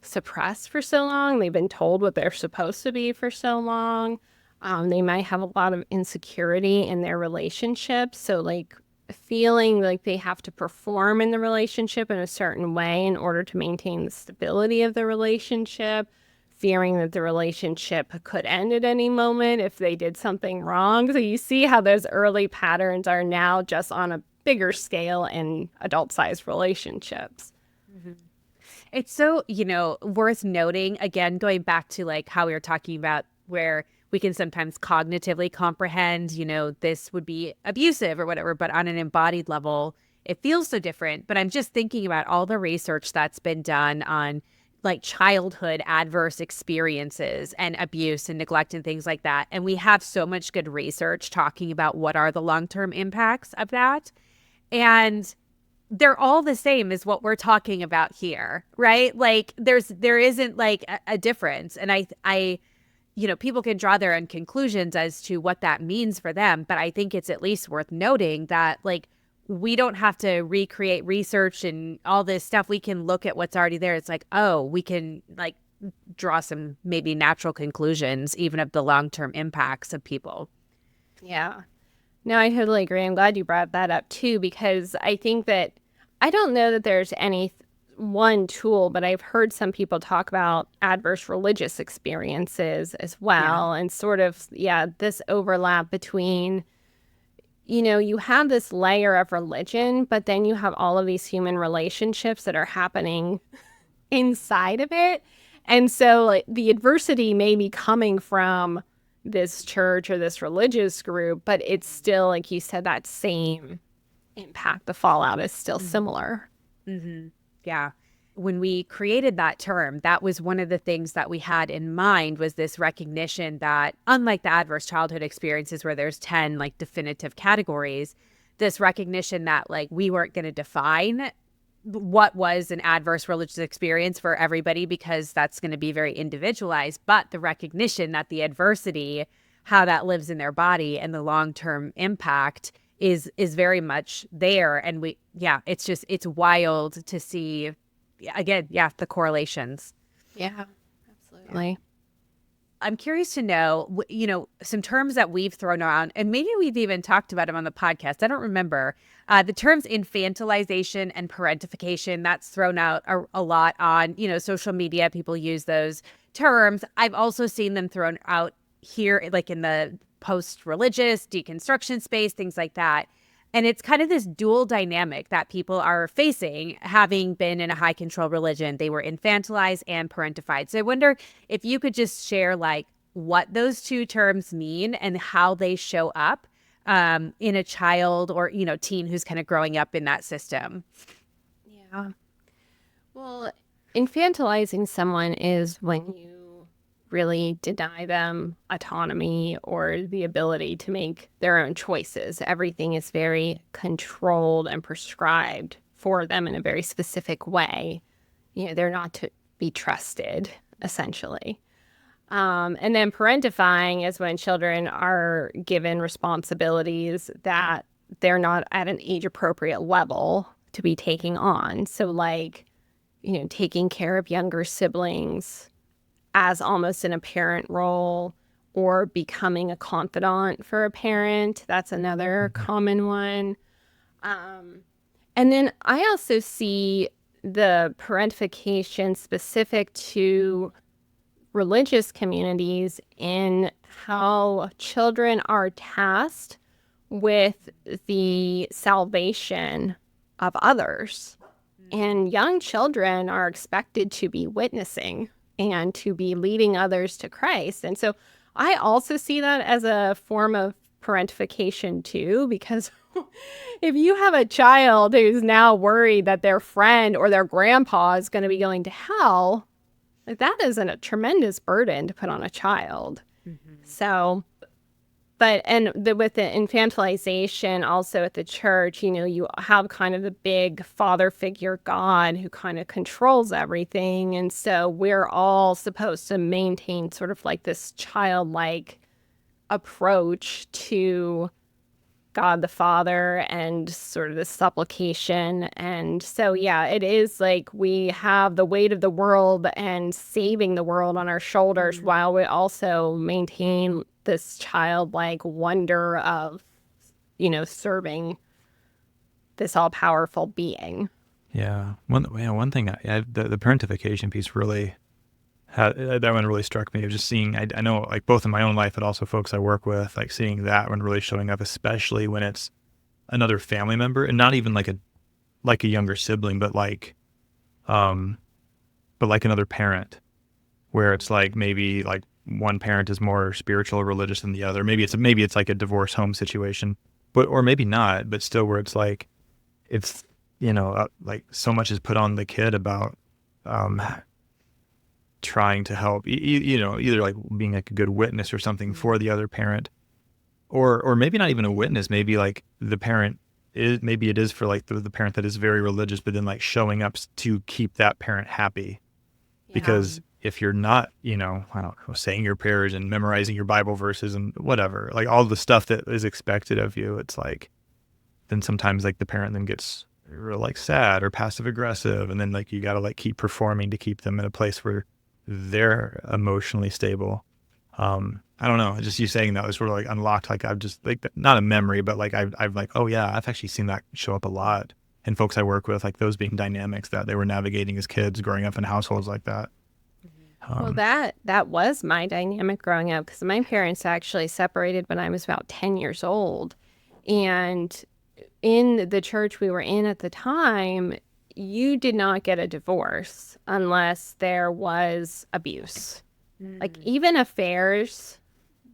suppressed for so long. They've been told what they're supposed to be for so long. They might have a lot of insecurity in their relationships. So like feeling like they have to perform in the relationship in a certain way in order to maintain the stability of the relationship, fearing that the relationship could end at any moment if they did something wrong. So you see how those early patterns are now just on a bigger scale in adult-sized relationships. Mm-hmm. It's so, worth noting, again, going back to like how we were talking about where we can sometimes cognitively comprehend, this would be abusive or whatever, but on an embodied level, it feels so different. But I'm just thinking about all the research that's been done on like childhood adverse experiences and abuse and neglect and things like that. And we have so much good research talking about what are the long-term impacts of that. And they're all the same as what we're talking about here, right? Like there isn't like a difference. And I people can draw their own conclusions as to what that means for them. But I think it's at least worth noting that like we don't have to recreate research and all this stuff. We can look at what's already there. It's like, oh, we can like draw some maybe natural conclusions even of the long-term impacts of people. Yeah. No, I totally agree. I'm glad you brought that up too, because I think that I don't know that there's any one tool, but I've heard some people talk about adverse religious experiences as well. And sort of, this overlap between, you have this layer of religion, but then you have all of these human relationships that are happening inside of it. And so like the adversity may be coming from this church or this religious group, but it's still, like you said, that same impact. The fallout is still similar. Mm-hmm. Yeah. When we created that term, that was one of the things that we had in mind was this recognition that unlike the adverse childhood experiences where there's 10 like definitive categories, this recognition that like we weren't going to define what was an adverse religious experience for everybody because that's going to be very individualized, but the recognition that the adversity, how that lives in their body and the long-term impact is very much there. And it's wild to see again, the correlations. Yeah, absolutely. I'm curious to know, some terms that we've thrown around, and maybe we've even talked about them on the podcast. I don't remember. The terms infantilization and parentification, that's thrown out a lot on, social media. People use those terms. I've also seen them thrown out here, like in the post-religious deconstruction space, things like that. And it's kind of this dual dynamic that people are facing, having been in a high control religion. They were infantilized and parentified. So I wonder if you could just share like what those two terms mean and how they show up in a child or, teen who's kind of growing up in that system. Yeah. Well, infantilizing someone is when you really deny them autonomy or the ability to make their own choices. Everything is very controlled and prescribed for them in a very specific way. They're not to be trusted, essentially. And then parentifying is when children are given responsibilities that they're not at an age-appropriate level to be taking on. So like, taking care of younger siblings as almost in a parent role or becoming a confidant for a parent. That's another common one. And then I also see the parentification specific to religious communities in how children are tasked with the salvation of others. And young children are expected to be witnessing and to be leading others to Christ. And so I also see that as a form of parentification too, because if you have a child who's now worried that their friend or their grandpa is going to be going to hell, like that is a tremendous burden to put on a child. So, with the infantilization also at the church, you have kind of the big father figure God who kind of controls everything. And so we're all supposed to maintain sort of like this childlike approach to God the Father and sort of this supplication. And so, yeah, it is like we have the weight of the world and saving the world on our shoulders while we also maintain this childlike wonder of, serving this all-powerful being. Yeah. One thing, the parentification piece really, that one really struck me of just seeing, I know like both in my own life, but also folks I work with, like seeing that one really showing up, especially when it's another family member and not even like a younger sibling, but like another parent, where it's like maybe like one parent is more spiritual or religious than the other. Maybe it's like a divorce home situation, or maybe not, but still where it's like, it's, like so much is put on the kid about, trying to help, either like being like a good witness or something for the other parent, or maybe not even a witness. Maybe like the parent maybe it is for like the parent that is very religious, but then like showing up to keep that parent happy. Because if you're not, I don't know, saying your prayers and memorizing your Bible verses and whatever, like all the stuff that is expected of you, it's like, then sometimes like the parent then gets real like sad or passive aggressive. And then like, you got to like keep performing to keep them in a place where they're emotionally stable. I don't know. Just you saying that was sort of like unlocked. Like I've just like, not a memory, but like I've like, oh yeah, I've actually seen that show up a lot. And folks I work with, like those being dynamics that they were navigating as kids growing up in households like that. Well, that was my dynamic growing up, because my parents actually separated when I was about 10 years old. And in the church we were in at the time, you did not get a divorce unless there was abuse. Like even affairs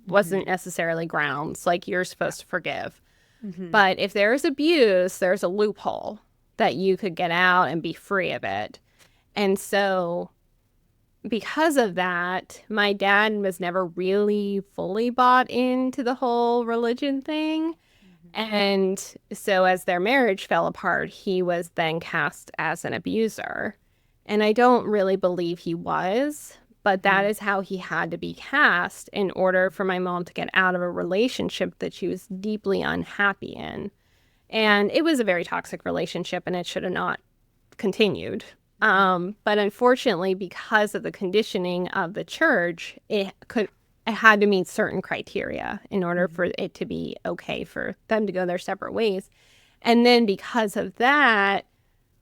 wasn't necessarily grounds. Like you're supposed to forgive. But if there's abuse, there's a loophole that you could get out and be free of it. And so because of that, my dad was never really fully bought into the whole religion thing. And so as their marriage fell apart, he was then cast as an abuser. And I don't really believe he was, but that is how he had to be cast in order for my mom to get out of a relationship that she was deeply unhappy in. And it was a very toxic relationship, and it should have not continued. But unfortunately, because of the conditioning of the church, it had to meet certain criteria in order for it to be okay for them to go their separate ways. And then because of that,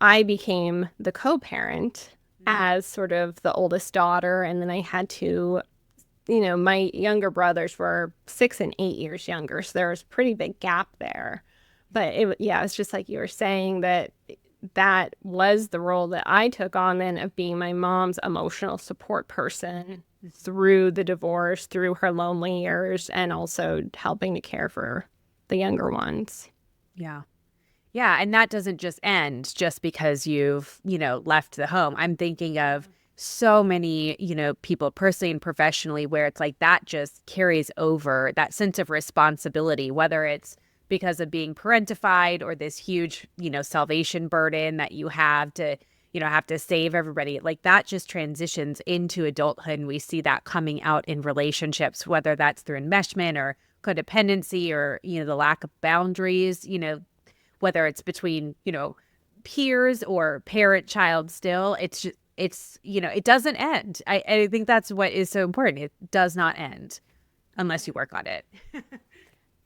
I became the co-parent as sort of the oldest daughter. And then I had to, my younger brothers were 6 and 8 years younger. So there was a pretty big gap there. But it's just like you were saying, that was the role that I took on then, of being my mom's emotional support person through the divorce, through her lonely years, and also helping to care for the younger ones. Yeah. Yeah. And that doesn't just end just because you've, left the home. I'm thinking of so many, people personally and professionally where it's like that just carries over, that sense of responsibility, whether it's because of being parentified or this huge, salvation burden that you have to, have to save everybody. Like that just transitions into adulthood. And we see that coming out in relationships, whether that's through enmeshment or codependency or, the lack of boundaries, whether it's between, peers or parent-child still. it's, it doesn't end. I think that's what is so important. It does not end unless you work on it.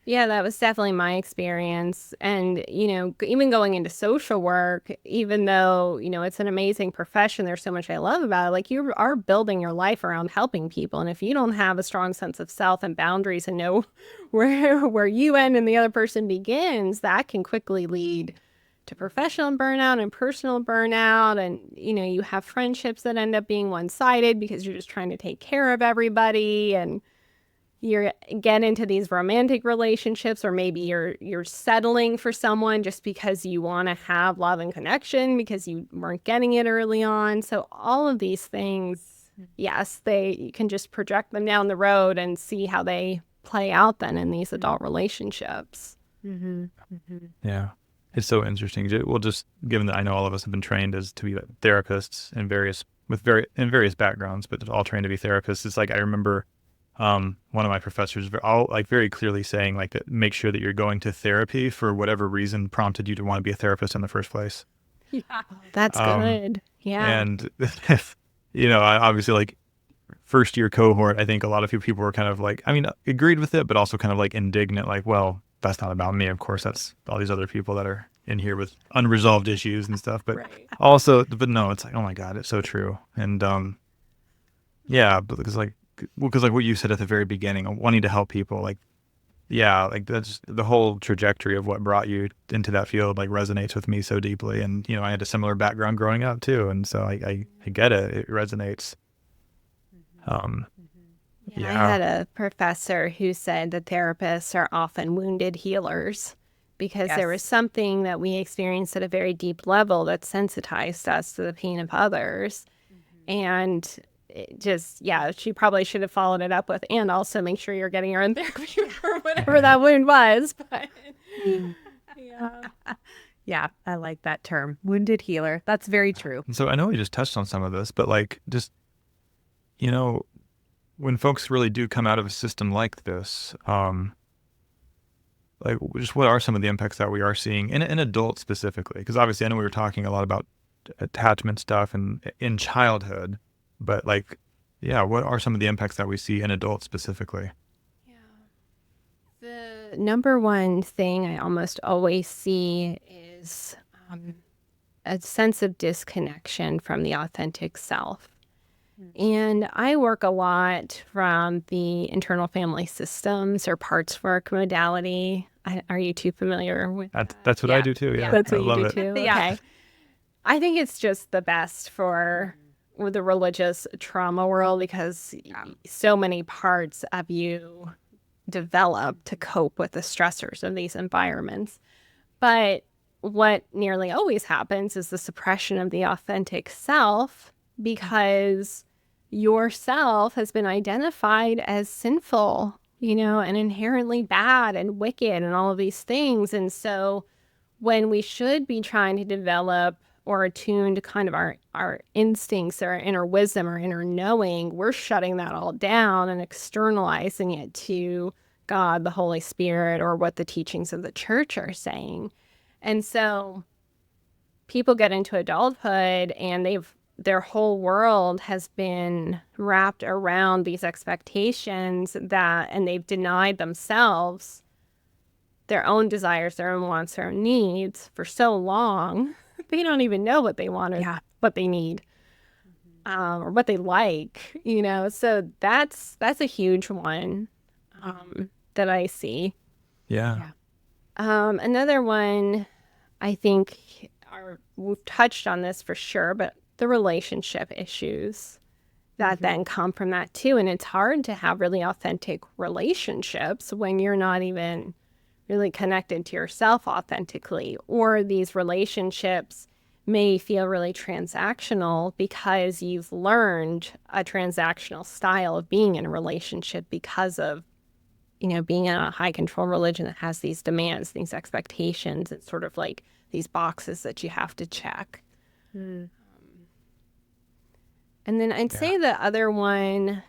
Yeah, that was definitely my experience. And, even going into social work, even though, it's an amazing profession, there's so much I love about it. Like, you are building your life around helping people. And if you don't have a strong sense of self and boundaries and know where you end and the other person begins, that can quickly lead to professional burnout and personal burnout. And, you have friendships that end up being one-sided because you're just trying to take care of everybody. And you get into these romantic relationships, or maybe you're settling for someone just because you want to have love and connection because you weren't getting it early on. So all of these things, yes, you can just project them down the road and see how they play out then in these adult relationships. Mm-hmm. Mm-hmm. Yeah. It's so interesting. Well, just given that I know all of us have been trained as to be therapists in various backgrounds, but all trained to be therapists. It's like, I remember one of my professors very clearly saying like that, make sure that you're going to therapy for whatever reason prompted you to want to be a therapist in the first place. Yeah, that's good. Yeah. And, obviously like first year cohort, I think a lot of people were kind of like, agreed with it, but also kind of like indignant, like, well, that's not about me. Of course, that's all these other people that are in here with unresolved issues and stuff. But right. but no, it's like, oh my God, it's so true. And, yeah, because like what you said at the very beginning, wanting to help people, like, yeah, like that's the whole trajectory of what brought you into that field, like resonates with me so deeply. And, I had a similar background growing up too. And so I get it. It resonates. Yeah, I had a professor who said that therapists are often wounded healers because there was something that we experienced at a very deep level that sensitized us to the pain of others. And it just, she probably should have followed it up with, and also make sure you're getting your own therapy for whatever that wound was. But yeah, I like that term, wounded healer. That's very true. And so I know we just touched on some of this, but like, just, when folks really do come out of a system like this, like, just what are some of the impacts that we are seeing in adults specifically? Because obviously I know we were talking a lot about attachment stuff and in childhood, but like, yeah, what are some of the impacts that we see in adults specifically? Yeah. The number one thing I almost always see is a sense of disconnection from the authentic self. And I work a lot from the internal family systems or parts work modality. Are you too familiar with that? That's what I do too. Yeah, that's what I love you it. do too. Yeah. Okay. I think it's just the best for the religious trauma world because so many parts of you develop to cope with the stressors of these environments. But what nearly always happens is the suppression of the authentic self, because yourself has been identified as sinful, and inherently bad and wicked and all of these things. And so when we should be trying to develop or attune to kind of our instincts or our inner wisdom or inner knowing, we're shutting that all down and externalizing it to God, the Holy Spirit, or what the teachings of the church are saying. And so people get into adulthood and their whole world has been wrapped around these expectations and they've denied themselves their own desires, their own wants, their own needs for so long, they don't even know what they want or what they need, or what they like, So that's a huge one that I see. Yeah. Another one, I think, we've touched on this for sure, but the relationship issues that then come from that too. And it's hard to have really authentic relationships when you're not even really connected to yourself authentically, or these relationships may feel really transactional because you've learned a transactional style of being in a relationship because of, being in a high control religion that has these demands, these expectations. It's sort of like these boxes that you have to check. And then I'd say the other one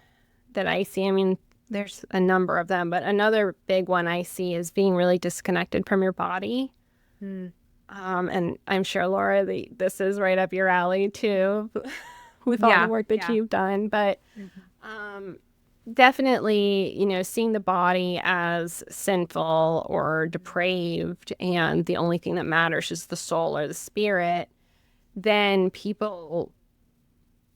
that I see, there's a number of them, but another big one I see is being really disconnected from your body. And I'm sure, Laura, this is right up your alley too. with all Yeah, the work that yeah. you've done. But definitely, seeing the body as sinful or depraved and the only thing that matters is the soul or the spirit, then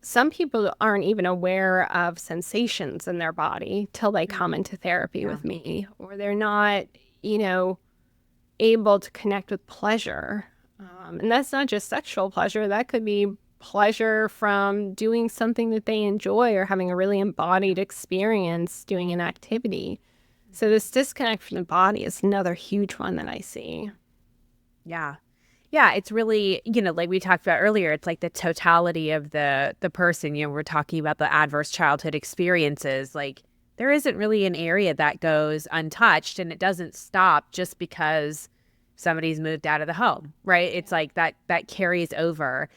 some people aren't even aware of sensations in their body till they come into therapy with me, or they're not, able to connect with pleasure. And that's not just sexual pleasure. That could be pleasure from doing something that they enjoy or having a really embodied experience doing an activity. So this disconnect from the body is another huge one that I see. Yeah. Yeah, it's really, like we talked about earlier, it's like the totality of the person. We're talking about the adverse childhood experiences. Like there isn't really an area that goes untouched, and it doesn't stop just because somebody's moved out of the home, right? It's like that carries over.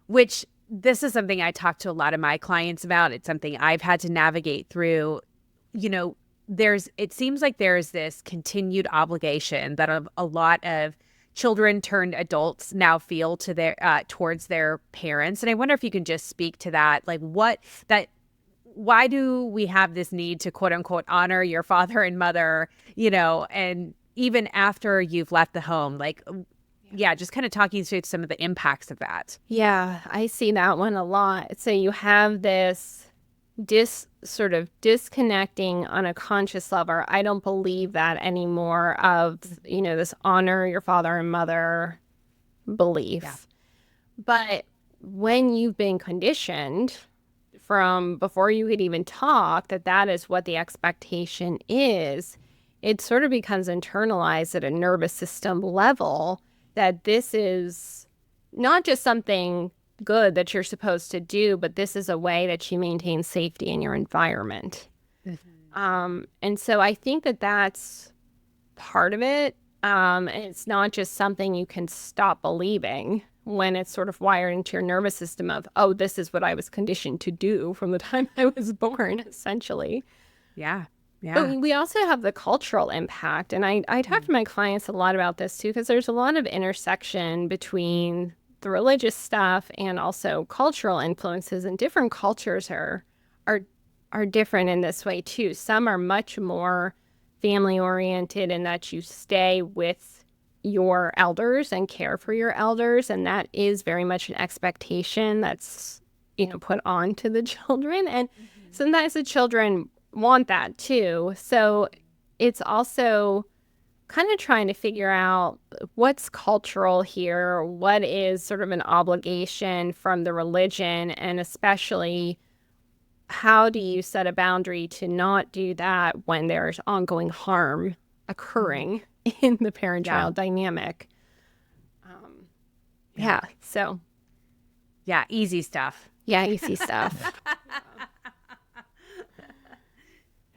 Which this is something I talk to a lot of my clients about. It's something I've had to navigate through. It seems like there's this continued obligation that a lot of children turned adults now feel to their towards their parents. And I wonder if you can just speak to that. Like why do we have this need to quote unquote honor your father and mother, and even after you've left the home, just kind of talking through some of the impacts of that. Yeah, I see that one a lot. So you have this sort of disconnecting on a conscious level. I don't believe that anymore of, this honor your father and mother belief. Yeah. But when you've been conditioned from before you could even talk that is what the expectation is, it sort of becomes internalized at a nervous system level that this is not just something good that you're supposed to do, but this is a way that you maintain safety in your environment. And so I think that that's part of it. And it's not just something you can stop believing when it's sort of wired into your nervous system of, oh, this is what I was conditioned to do from the time I was born, essentially. Yeah. Yeah. But we also have the cultural impact. And I talk to my clients a lot about this too, because there's a lot of intersection between the religious stuff and also cultural influences, and different cultures are different in this way too. Some are much more family oriented in that you stay with your elders and care for your elders, and that is very much an expectation that's put on to the children, and sometimes the children want that too. So it's also kind of trying to figure out what's cultural here, what is sort of an obligation from the religion, and especially how do you set a boundary to not do that when there's ongoing harm occurring in the parent-child dynamic. So. Yeah, easy stuff. Yeah, easy stuff.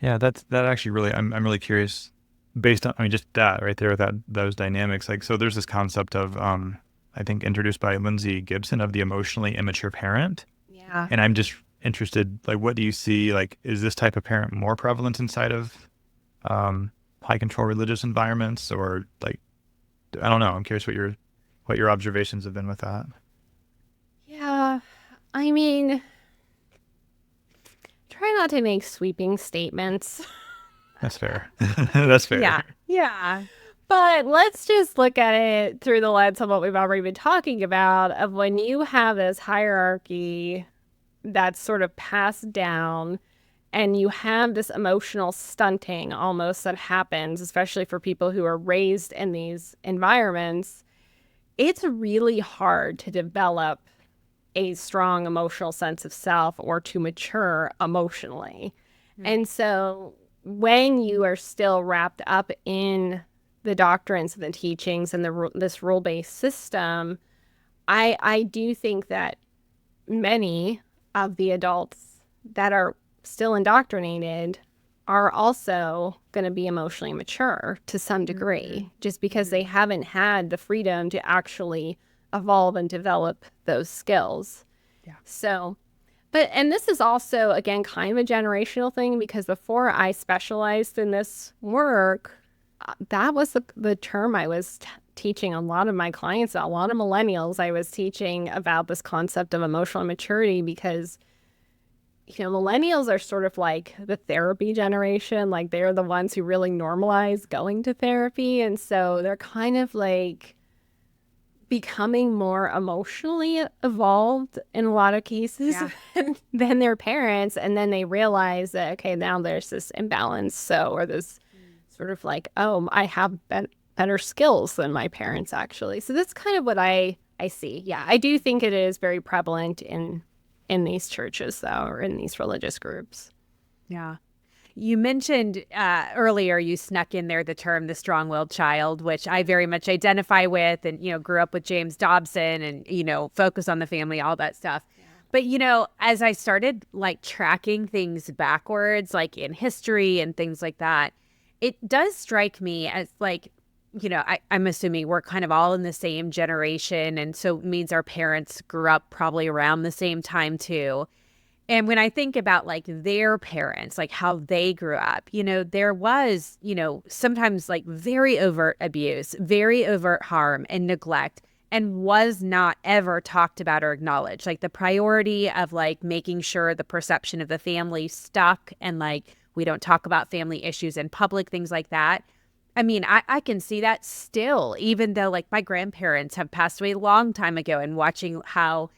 Yeah, that actually really, I'm really curious based on, just that right there, those dynamics. Like, so there's this concept of, I think introduced by Lindsay Gibson, of the emotionally immature parent. Yeah. And I'm just interested, like, what do you see? Like, is this type of parent more prevalent inside of high control religious environments, or like, I don't know. I'm curious what your observations have been with that. Yeah, try not to make sweeping statements. That's fair. That's fair. Yeah. Yeah. But let's just look at it through the lens of what we've already been talking about, of when you have this hierarchy that's sort of passed down, and you have this emotional stunting almost that happens, especially for people who are raised in these environments, it's really hard to develop a strong emotional sense of self or to mature emotionally. And so when you are still wrapped up in the doctrines and the teachings and this rule-based system, I do think that many of the adults that are still indoctrinated are also going to be emotionally mature to some degree, just because they haven't had the freedom to actually evolve and develop those skills. Yeah. So, and this is also, again, kind of a generational thing, because before I specialized in this work, that was the term I was teaching a lot of my clients, a lot of millennials, I was teaching about this concept of emotional maturity because, millennials are sort of like the therapy generation. Like they're the ones who really normalize going to therapy. And so they're kind of like becoming more emotionally evolved in a lot of cases than their parents. And then they realize that, okay, now there's this imbalance. Or this sort of like, oh, I have better skills than my parents actually. So that's kind of what I see. Yeah, I do think it is very prevalent in these churches though, or in these religious groups. Yeah. You mentioned earlier, you snuck in there the term the strong-willed child, which I very much identify with and, grew up with James Dobson and, focus on the family, all that stuff. Yeah. But, as I started like tracking things backwards, like in history and things like that, it does strike me as like, I'm assuming we're kind of all in the same generation. And so it means our parents grew up probably around the same time too. And when I think about like their parents, like how they grew up, there was, sometimes like very overt abuse, very overt harm and neglect, and was not ever talked about or acknowledged. Like the priority of like making sure the perception of the family stuck, and like we don't talk about family issues in public, things like that. I mean, I can see that still, even though like my grandparents have passed away a long time ago, and watching how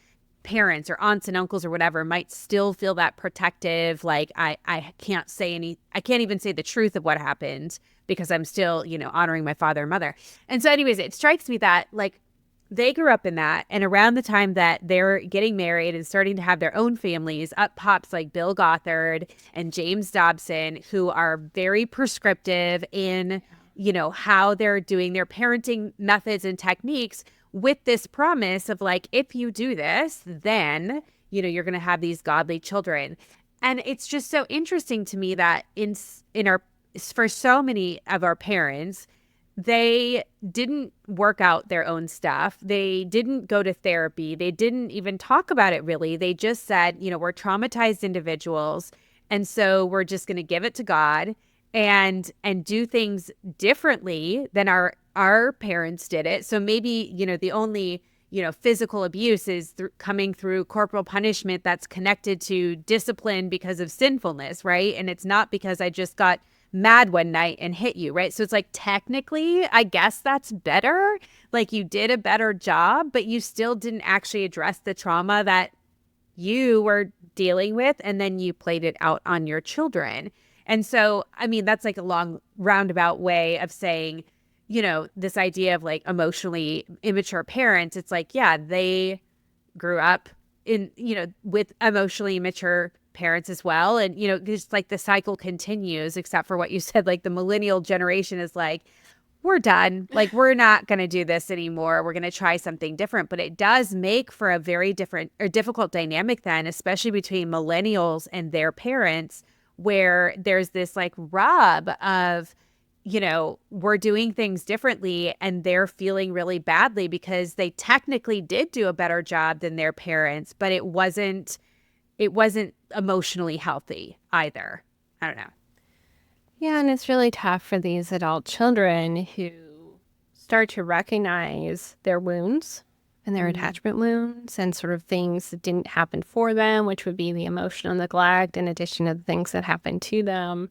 parents or aunts and uncles or whatever might still feel that protective, like I can't even say the truth of what happened because I'm still, honoring my father and mother. And so anyways, it strikes me that like they grew up in that, and around the time that they're getting married and starting to have their own families, up pops like Bill Gothard and James Dobson, who are very prescriptive in, how they're doing their parenting methods and techniques, with this promise of like, if you do this, then, you're going to have these godly children. And it's just so interesting to me that for so many of our parents, they didn't work out their own stuff. They didn't go to therapy. They didn't even talk about it really. They just said, we're traumatized individuals. And so we're just going to give it to God and do things differently than our parents did it. So maybe, the only, physical abuse is coming through corporal punishment that's connected to discipline because of sinfulness, right? And it's not because I just got mad one night and hit you, right? So it's like, technically, I guess that's better. Like you did a better job, but you still didn't actually address the trauma that you were dealing with, and then you played it out on your children. And so, I mean, that's like a long roundabout way of saying, this idea of like emotionally immature parents. It's like, yeah, they grew up in, with emotionally immature parents as well. And, just like the cycle continues, except for what you said, like the millennial generation is like, we're done. Like, we're not going to do this anymore. We're going to try something different. But it does make for a very different or difficult dynamic then, especially between millennials and their parents, where there's this like rub of, we're doing things differently, and they're feeling really badly because they technically did do a better job than their parents, but it wasn't emotionally healthy either. I don't know. Yeah, and it's really tough for these adult children who start to recognize their wounds and their attachment wounds and sort of things that didn't happen for them, which would be the emotional neglect in addition to the things that happened to them.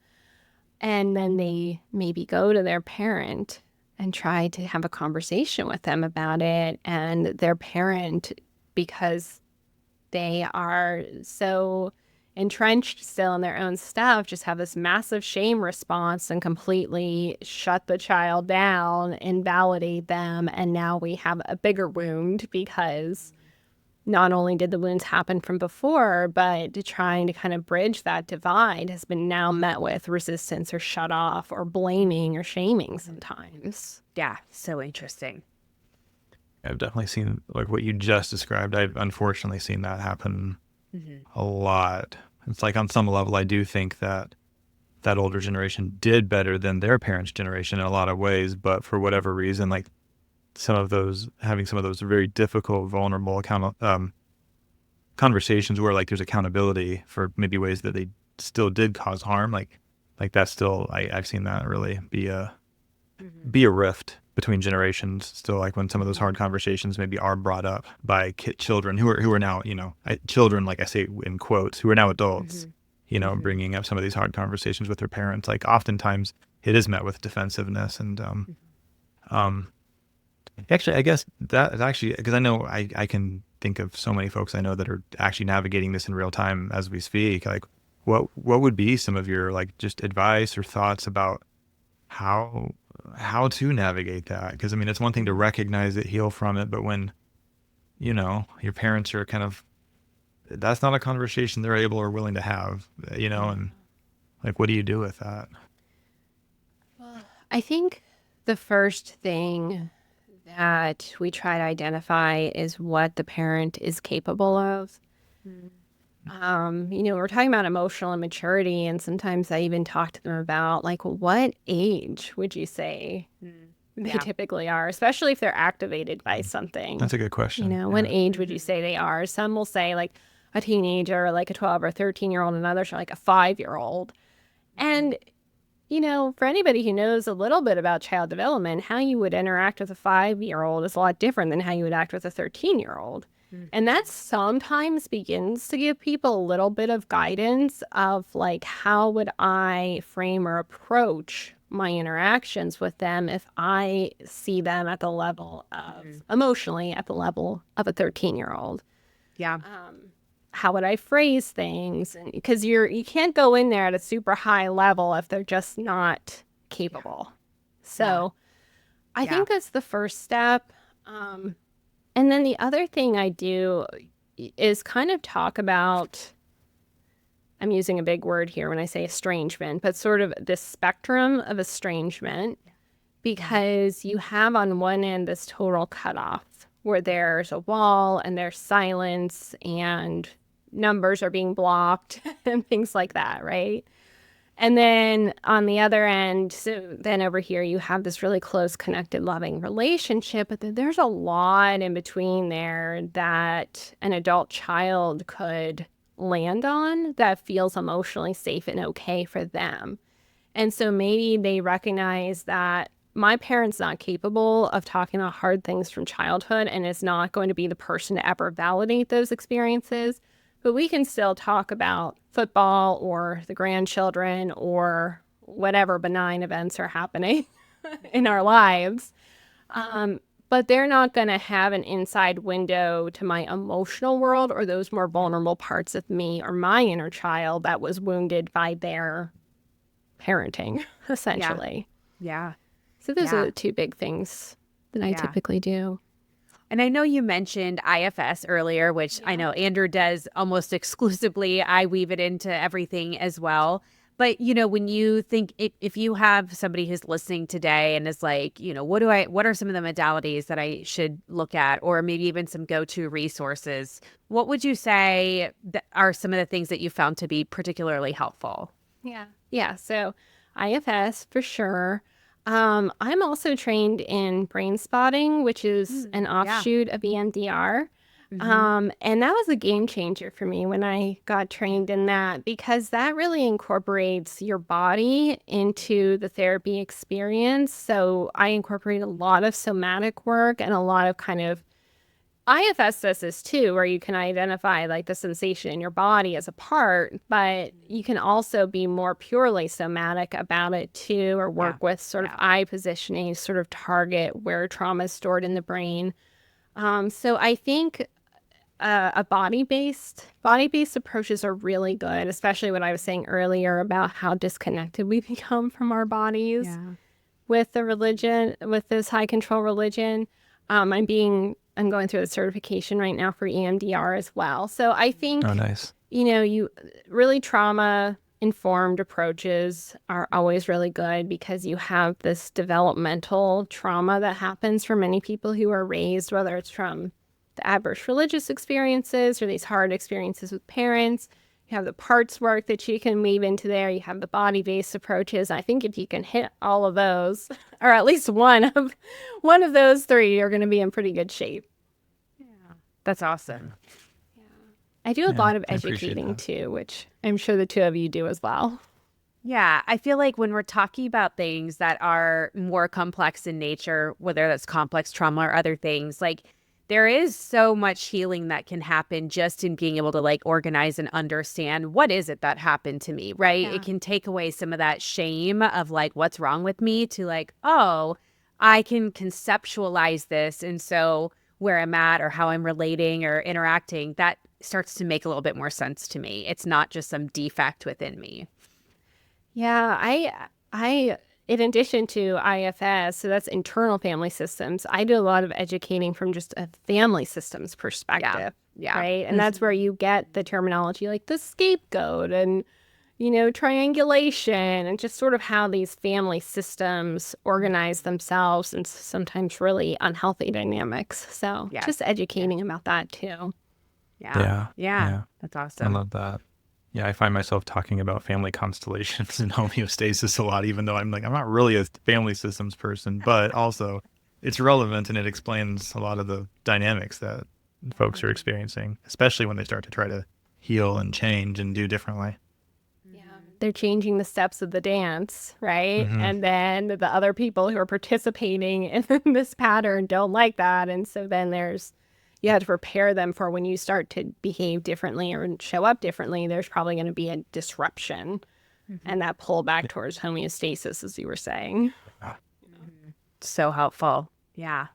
And then they maybe go to their parent and try to have a conversation with them about it. And their parent, because they are so entrenched still in their own stuff, just have this massive shame response and completely shut the child down, invalidate them. And now we have a bigger wound because not only did the wounds happen from before, but trying to kind of bridge that divide has been now met with resistance or shut off or blaming or shaming sometimes. Yeah, so interesting. I've definitely seen like what you just described. I've unfortunately seen that happen a lot. It's like on some level, I do think that older generation did better than their parents' generation in a lot of ways, but for whatever reason, like having some of those very difficult, vulnerable conversations where like there's accountability for maybe ways that they still did cause harm, like that's still I've seen that really be a rift between generations still, like when some of those hard conversations maybe are brought up by children who are now, children, like I say in quotes, who are now adults, bringing up some of these hard conversations with their parents. Like oftentimes it is met with defensiveness. And actually, I guess that is actually, because I know I can think of so many folks I know that are actually navigating this in real time as we speak. Like what would be some of your like just advice or thoughts about how to navigate that? Because I mean, it's one thing to recognize it, heal from it, but when your parents are kind of, that's not a conversation they're able or willing to have, and like, what do you do with that? Well, I think the first thing that we try to identify is what the parent is capable of. We're talking about emotional immaturity, and sometimes I even talk to them about like, what age would you say they typically are, especially if they're activated by something. That's a good question. What age would you say they are? Some will say like a teenager, like a 12 or 13-year-old, and others are like a 5-year-old. And for anybody who knows a little bit about child development, how you would interact with a 5-year-old is a lot different than how you would act with a 13-year-old. And that sometimes begins to give people a little bit of guidance of like, how would I frame or approach my interactions with them if I see them at the level of emotionally at the level of a 13-year-old. Yeah. How would I phrase things? And because you can't go in there at a super high level if they're just not capable. So I think that's the first step. And then the other thing I do is kind of talk about, I'm using a big word here when I say estrangement, but sort of this spectrum of estrangement, because you have on one end this total cutoff where there's a wall and there's silence and numbers are being blocked and things like that, right? And then on the other end, so then over here, you have this really close, connected, loving relationship, but then there's a lot in between there that an adult child could land on that feels emotionally safe and okay for them. And so maybe they recognize that my parent's not capable of talking about hard things from childhood and is not going to be the person to ever validate those experiences. But we can still talk about football or the grandchildren or whatever benign events are happening in our lives. But they're not going to have an inside window to my emotional world or those more vulnerable parts of me or my inner child that was wounded by their parenting, essentially. Yeah. So those are the two big things that I typically do. And I know you mentioned IFS earlier, which I know Andrew does almost exclusively. I weave it into everything as well. But, when you think, if you have somebody who's listening today and is like, what are some of the modalities that I should look at, or maybe even some go-to resources, what would you say that are some of the things that you found to be particularly helpful? Yeah. So IFS for sure. I'm also trained in brain spotting, which is an offshoot of EMDR. And that was a game changer for me when I got trained in that, because that really incorporates your body into the therapy experience. So I incorporate a lot of somatic work and a lot of kind of IFS does this too, where you can identify like the sensation in your body as a part, but you can also be more purely somatic about it too, or work with sort of eye positioning, sort of target where trauma is stored in the brain. So I think a body-based approaches are really good, especially what I was saying earlier about how disconnected we become from our bodies with the religion, with this high control religion. I'm going through the certification right now for EMDR as well. So I think, you really trauma-informed approaches are always really good, because you have this developmental trauma that happens for many people who are raised, whether it's from the adverse religious experiences or these hard experiences with parents. You have the parts work that you can weave into there. You have the body-based approaches. I think if you can hit all of those, or at least one of those three, you're going to be in pretty good shape. Yeah, that's awesome. Yeah, I do a lot of educating too, which I'm sure the two of you do as well. Yeah, I feel like when we're talking about things that are more complex in nature, whether that's complex trauma or other things, like there is so much healing that can happen just in being able to like organize and understand what is it that happened to me, right? Yeah. It can take away some of that shame of like what's wrong with me to like, oh, I can conceptualize this. And so where I'm at or how I'm relating or interacting, that starts to make a little bit more sense to me. It's not just some defect within me. Yeah, I in addition to IFS, so that's internal family systems, I do a lot of educating from just a family systems perspective, Yeah. right? And that's where you get the terminology like the scapegoat and, triangulation and just sort of how these family systems organize themselves and sometimes really unhealthy dynamics. So Yes. just educating about that too. Yeah. Yeah. That's I awesome. love that. Yeah, I find myself talking about family constellations and homeostasis a lot, even though I'm not really a family systems person, but also it's relevant and it explains a lot of the dynamics that folks are experiencing, especially when they start to try to heal and change and do differently. Yeah. They're changing the steps of the dance, right? Mhm. And then the other people who are participating in this pattern don't like that. And so then you have to prepare them for when you start to behave differently or show up differently, there's probably going to be a disruption and that pull back towards homeostasis, as you were saying. So helpful. Yeah.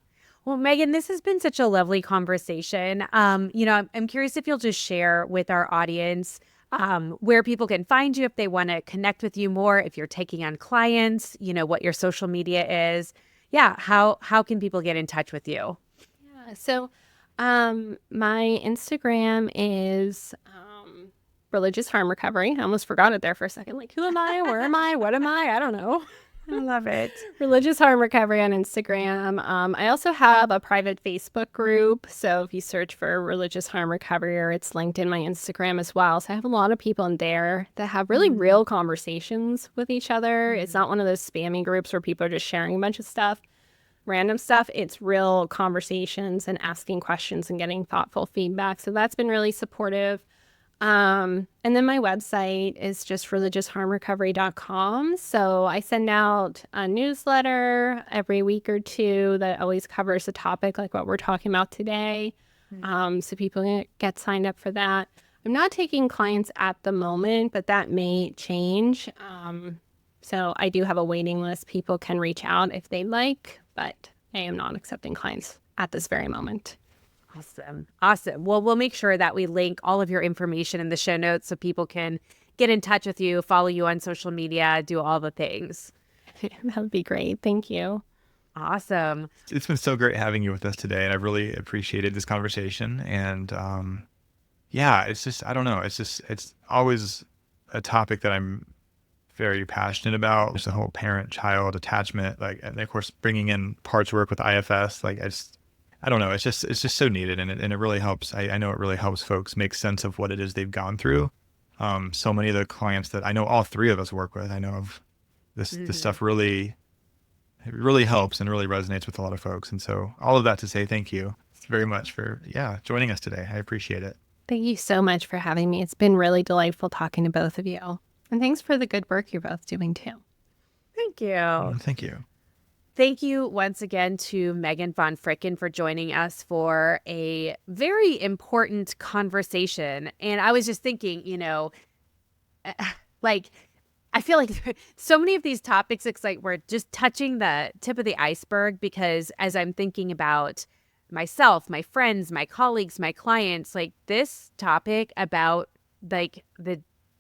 Well, Megan, this has been such a lovely conversation. I'm curious if you'll just share with our audience where people can find you if they want to connect with you more, if you're taking on clients, what your social media is. Yeah. How can people get in touch with you? Yeah. So my Instagram is religious harm recovery. I almost forgot it there for a second. Like, who am I? Where am I? What am I? I don't know. I love it. Religious harm recovery on Instagram. I also have a private Facebook group. So if you search for religious harm recovery, or it's linked in my Instagram as well. So I have a lot of people in there that have really real conversations with each other. It's not one of those spammy groups where people are just sharing a bunch of stuff, random stuff. It's real conversations and asking questions and getting thoughtful feedback. So that's been really supportive. And then my website is just religiousharmrecovery.com. So I send out a newsletter every week or two that always covers a topic like what we're talking about today. So people can get signed up for that. I'm not taking clients at the moment, but that may change. So I do have a waiting list. People can reach out if they like, but I am not accepting clients at this very moment. Awesome. Well, we'll make sure that we link all of your information in the show notes so people can get in touch with you, follow you on social media, do all the things. That would be great. Thank you. Awesome. It's been so great having you with us today, and I've really appreciated this conversation. And it's just, I don't know, it's always a topic that I'm very passionate about. Just the whole parent-child attachment, and of course bringing in parts work with IFS. I don't know, it's just so needed, and it really helps. I know it really helps folks make sense of what it is they've gone through. So many of the clients that I know all three of us work with, I know of this stuff really helps and really resonates with a lot of folks. And so all of that to say thank you very much for joining us today. I appreciate it. Thank you so much for having me. It's been really delightful talking to both of you. And thanks for the good work you're both doing too. Thank you. Thank you. Thank you once again to Megan Von Fricken for joining us for a very important conversation. And I was just thinking, I feel like so many of these topics, it's like we're just touching the tip of the iceberg, because as I'm thinking about myself, my friends, my colleagues, my clients, like this topic about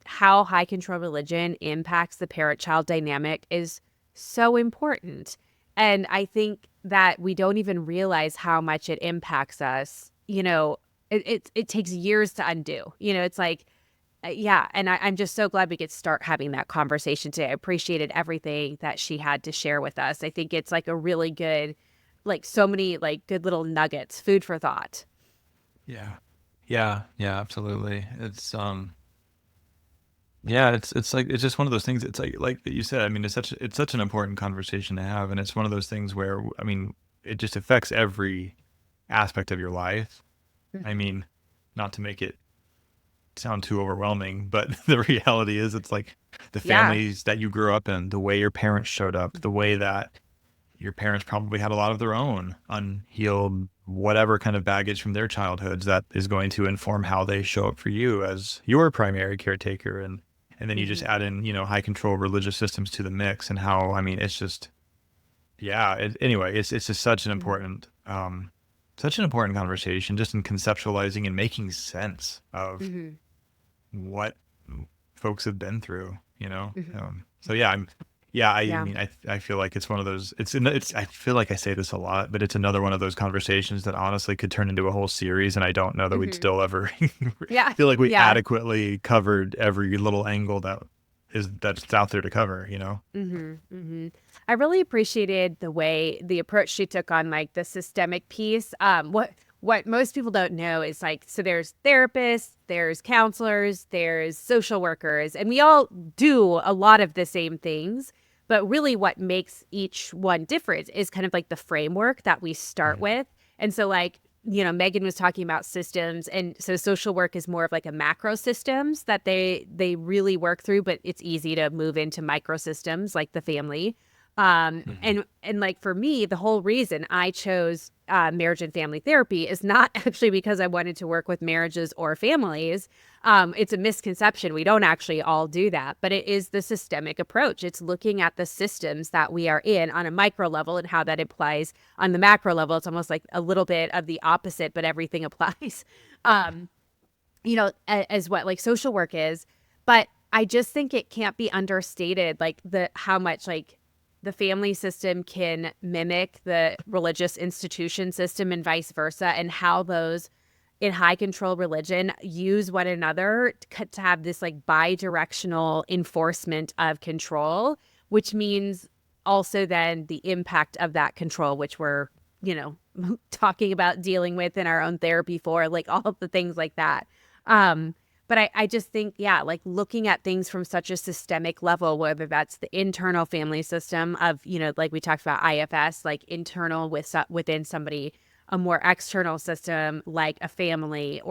how high control religion impacts the parent-child dynamic is so important. And I think that we don't even realize how much it impacts us. It takes years to undo. It's like, and I'm just so glad we could start having that conversation today. I appreciated everything that she had to share with us. I think it's like a really good, so many good little nuggets, food for thought. Yeah, absolutely. It's it's just one of those things. It's like you said. I mean, it's such an important conversation to have, and it's one of those things where it just affects every aspect of your life. I mean, not to make it sound too overwhelming, but the reality is it's like the Yeah. families that you grew up in, the way your parents showed up, the way that your parents probably had a lot of their own unhealed, whatever kind of baggage from their childhoods that is going to inform how they show up for you as your primary caretaker. And then you just add in, high control religious systems to the mix and how, I mean, it's just, yeah. Anyway, it's just such an important conversation just in conceptualizing and making sense of what folks have been through, so yeah, I Yeah. mean, I feel like it's one of those, I feel like I say this a lot, but it's another one of those conversations that honestly could turn into a whole series. And I don't know that we'd still ever Yeah. feel like we Yeah. adequately covered every little angle that's out there to cover, I really appreciated the approach she took on like the systemic piece. What most people don't know is like, so there's therapists, there's counselors, there's social workers, and we all do a lot of the same things. But really what makes each one different is kind of like the framework that we start with. And so like, Megan was talking about systems, and so social work is more of like a macro systems that they really work through, but it's easy to move into micro systems like the family. And like for me, the whole reason I chose marriage and family therapy is not actually because I wanted to work with marriages or families. It's a misconception. We don't actually all do that, but it is the systemic approach. It's looking at the systems that we are in on a micro level and how that applies on the macro level. It's almost like a little bit of the opposite, but everything applies, as what like social work is. But I just think it can't be understated, like how much like the family system can mimic the religious institution system and vice versa, and how those in high control religion use one another to have this like bi-directional enforcement of control, which means also then the impact of that control, which we're, talking about dealing with in our own therapy for, like all of the things like that. But I just think, yeah, like looking at things from such a systemic level, whether that's the internal family system of, like we talked about IFS, like internal within somebody, a more external system like a family,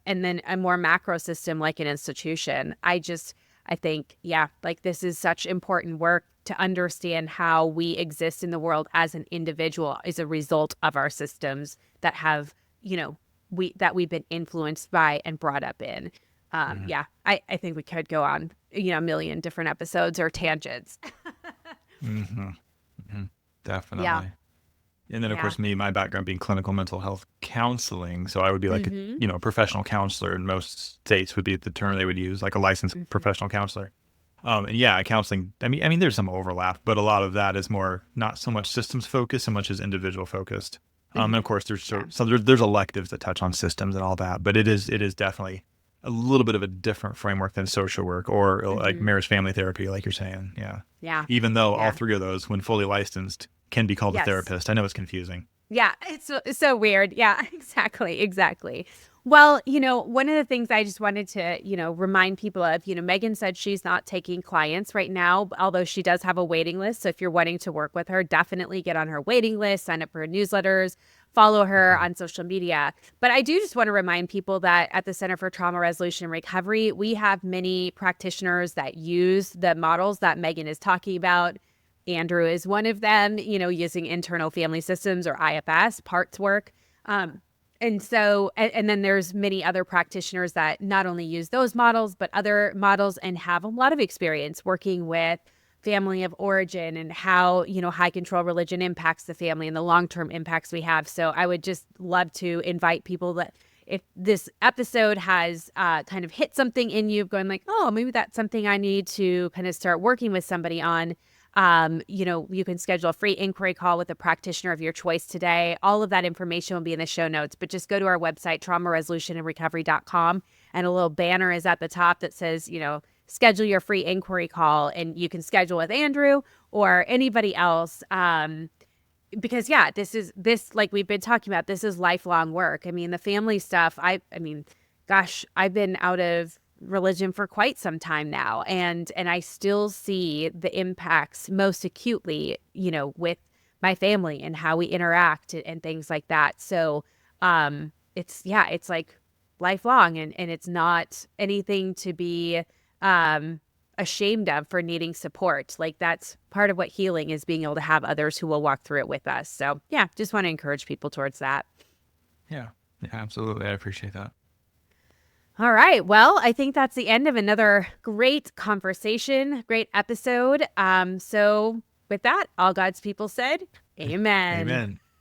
and then a more macro system like an institution. I think, yeah, like this is such important work to understand how we exist in the world as an individual is a result of our systems that have, we've been influenced by and brought up in. Yeah, I think we could go on, a million different episodes or tangents. Definitely. Yeah. And then, of Yeah. course, my background being clinical mental health counseling. So I would be like, a professional counselor in most states would be the term they would use, like a licensed professional counselor. And yeah, counseling, I mean, there's some overlap, but a lot of that is more not so much systems focused so much as individual focused. And of course, there's electives that touch on systems and all that, but it is definitely a little bit of a different framework than social work or like marriage family therapy, like you're saying. Yeah. Yeah. Even though all three of those, when fully licensed, can be called a Yes. therapist. I know it's confusing. Yeah, it's so weird. Yeah, exactly. Well, one of the things I just wanted to, remind people of, Megan said she's not taking clients right now, although she does have a waiting list. So if you're wanting to work with her, definitely get on her waiting list, sign up for her newsletters, follow her on social media. But I do just want to remind people that at the Center for Trauma Resolution and Recovery, we have many practitioners that use the models that Megan is talking about. Andrew is one of them, using internal family systems or IFS, parts work. And so, and then there's many other practitioners that not only use those models, but other models and have a lot of experience working with family of origin and how, high control religion impacts the family and the long-term impacts we have. So I would just love to invite people that if this episode has kind of hit something in you going like, oh, maybe that's something I need to kind of start working with somebody on. You can schedule a free inquiry call with a practitioner of your choice today. All of that information will be in the show notes, but just go to our website, traumaresolutionandrecovery.com, and a little banner is at the top that says, schedule your free inquiry call, and you can schedule with Andrew or anybody else. Because yeah, this like we've been talking about, this is lifelong work. I mean, the family stuff, I mean, gosh, I've been out of religion for quite some time now, and I still see the impacts most acutely, with my family and how we interact and things like that. So it's like lifelong, and it's not anything to be ashamed of for needing support. Like, that's part of what healing is, being able to have others who will walk through it with us. So yeah, just want to encourage people towards that. Yeah, absolutely. I appreciate that. All right. Well, I think that's the end of another great conversation, great episode. So with that, all God's people said, amen. Amen.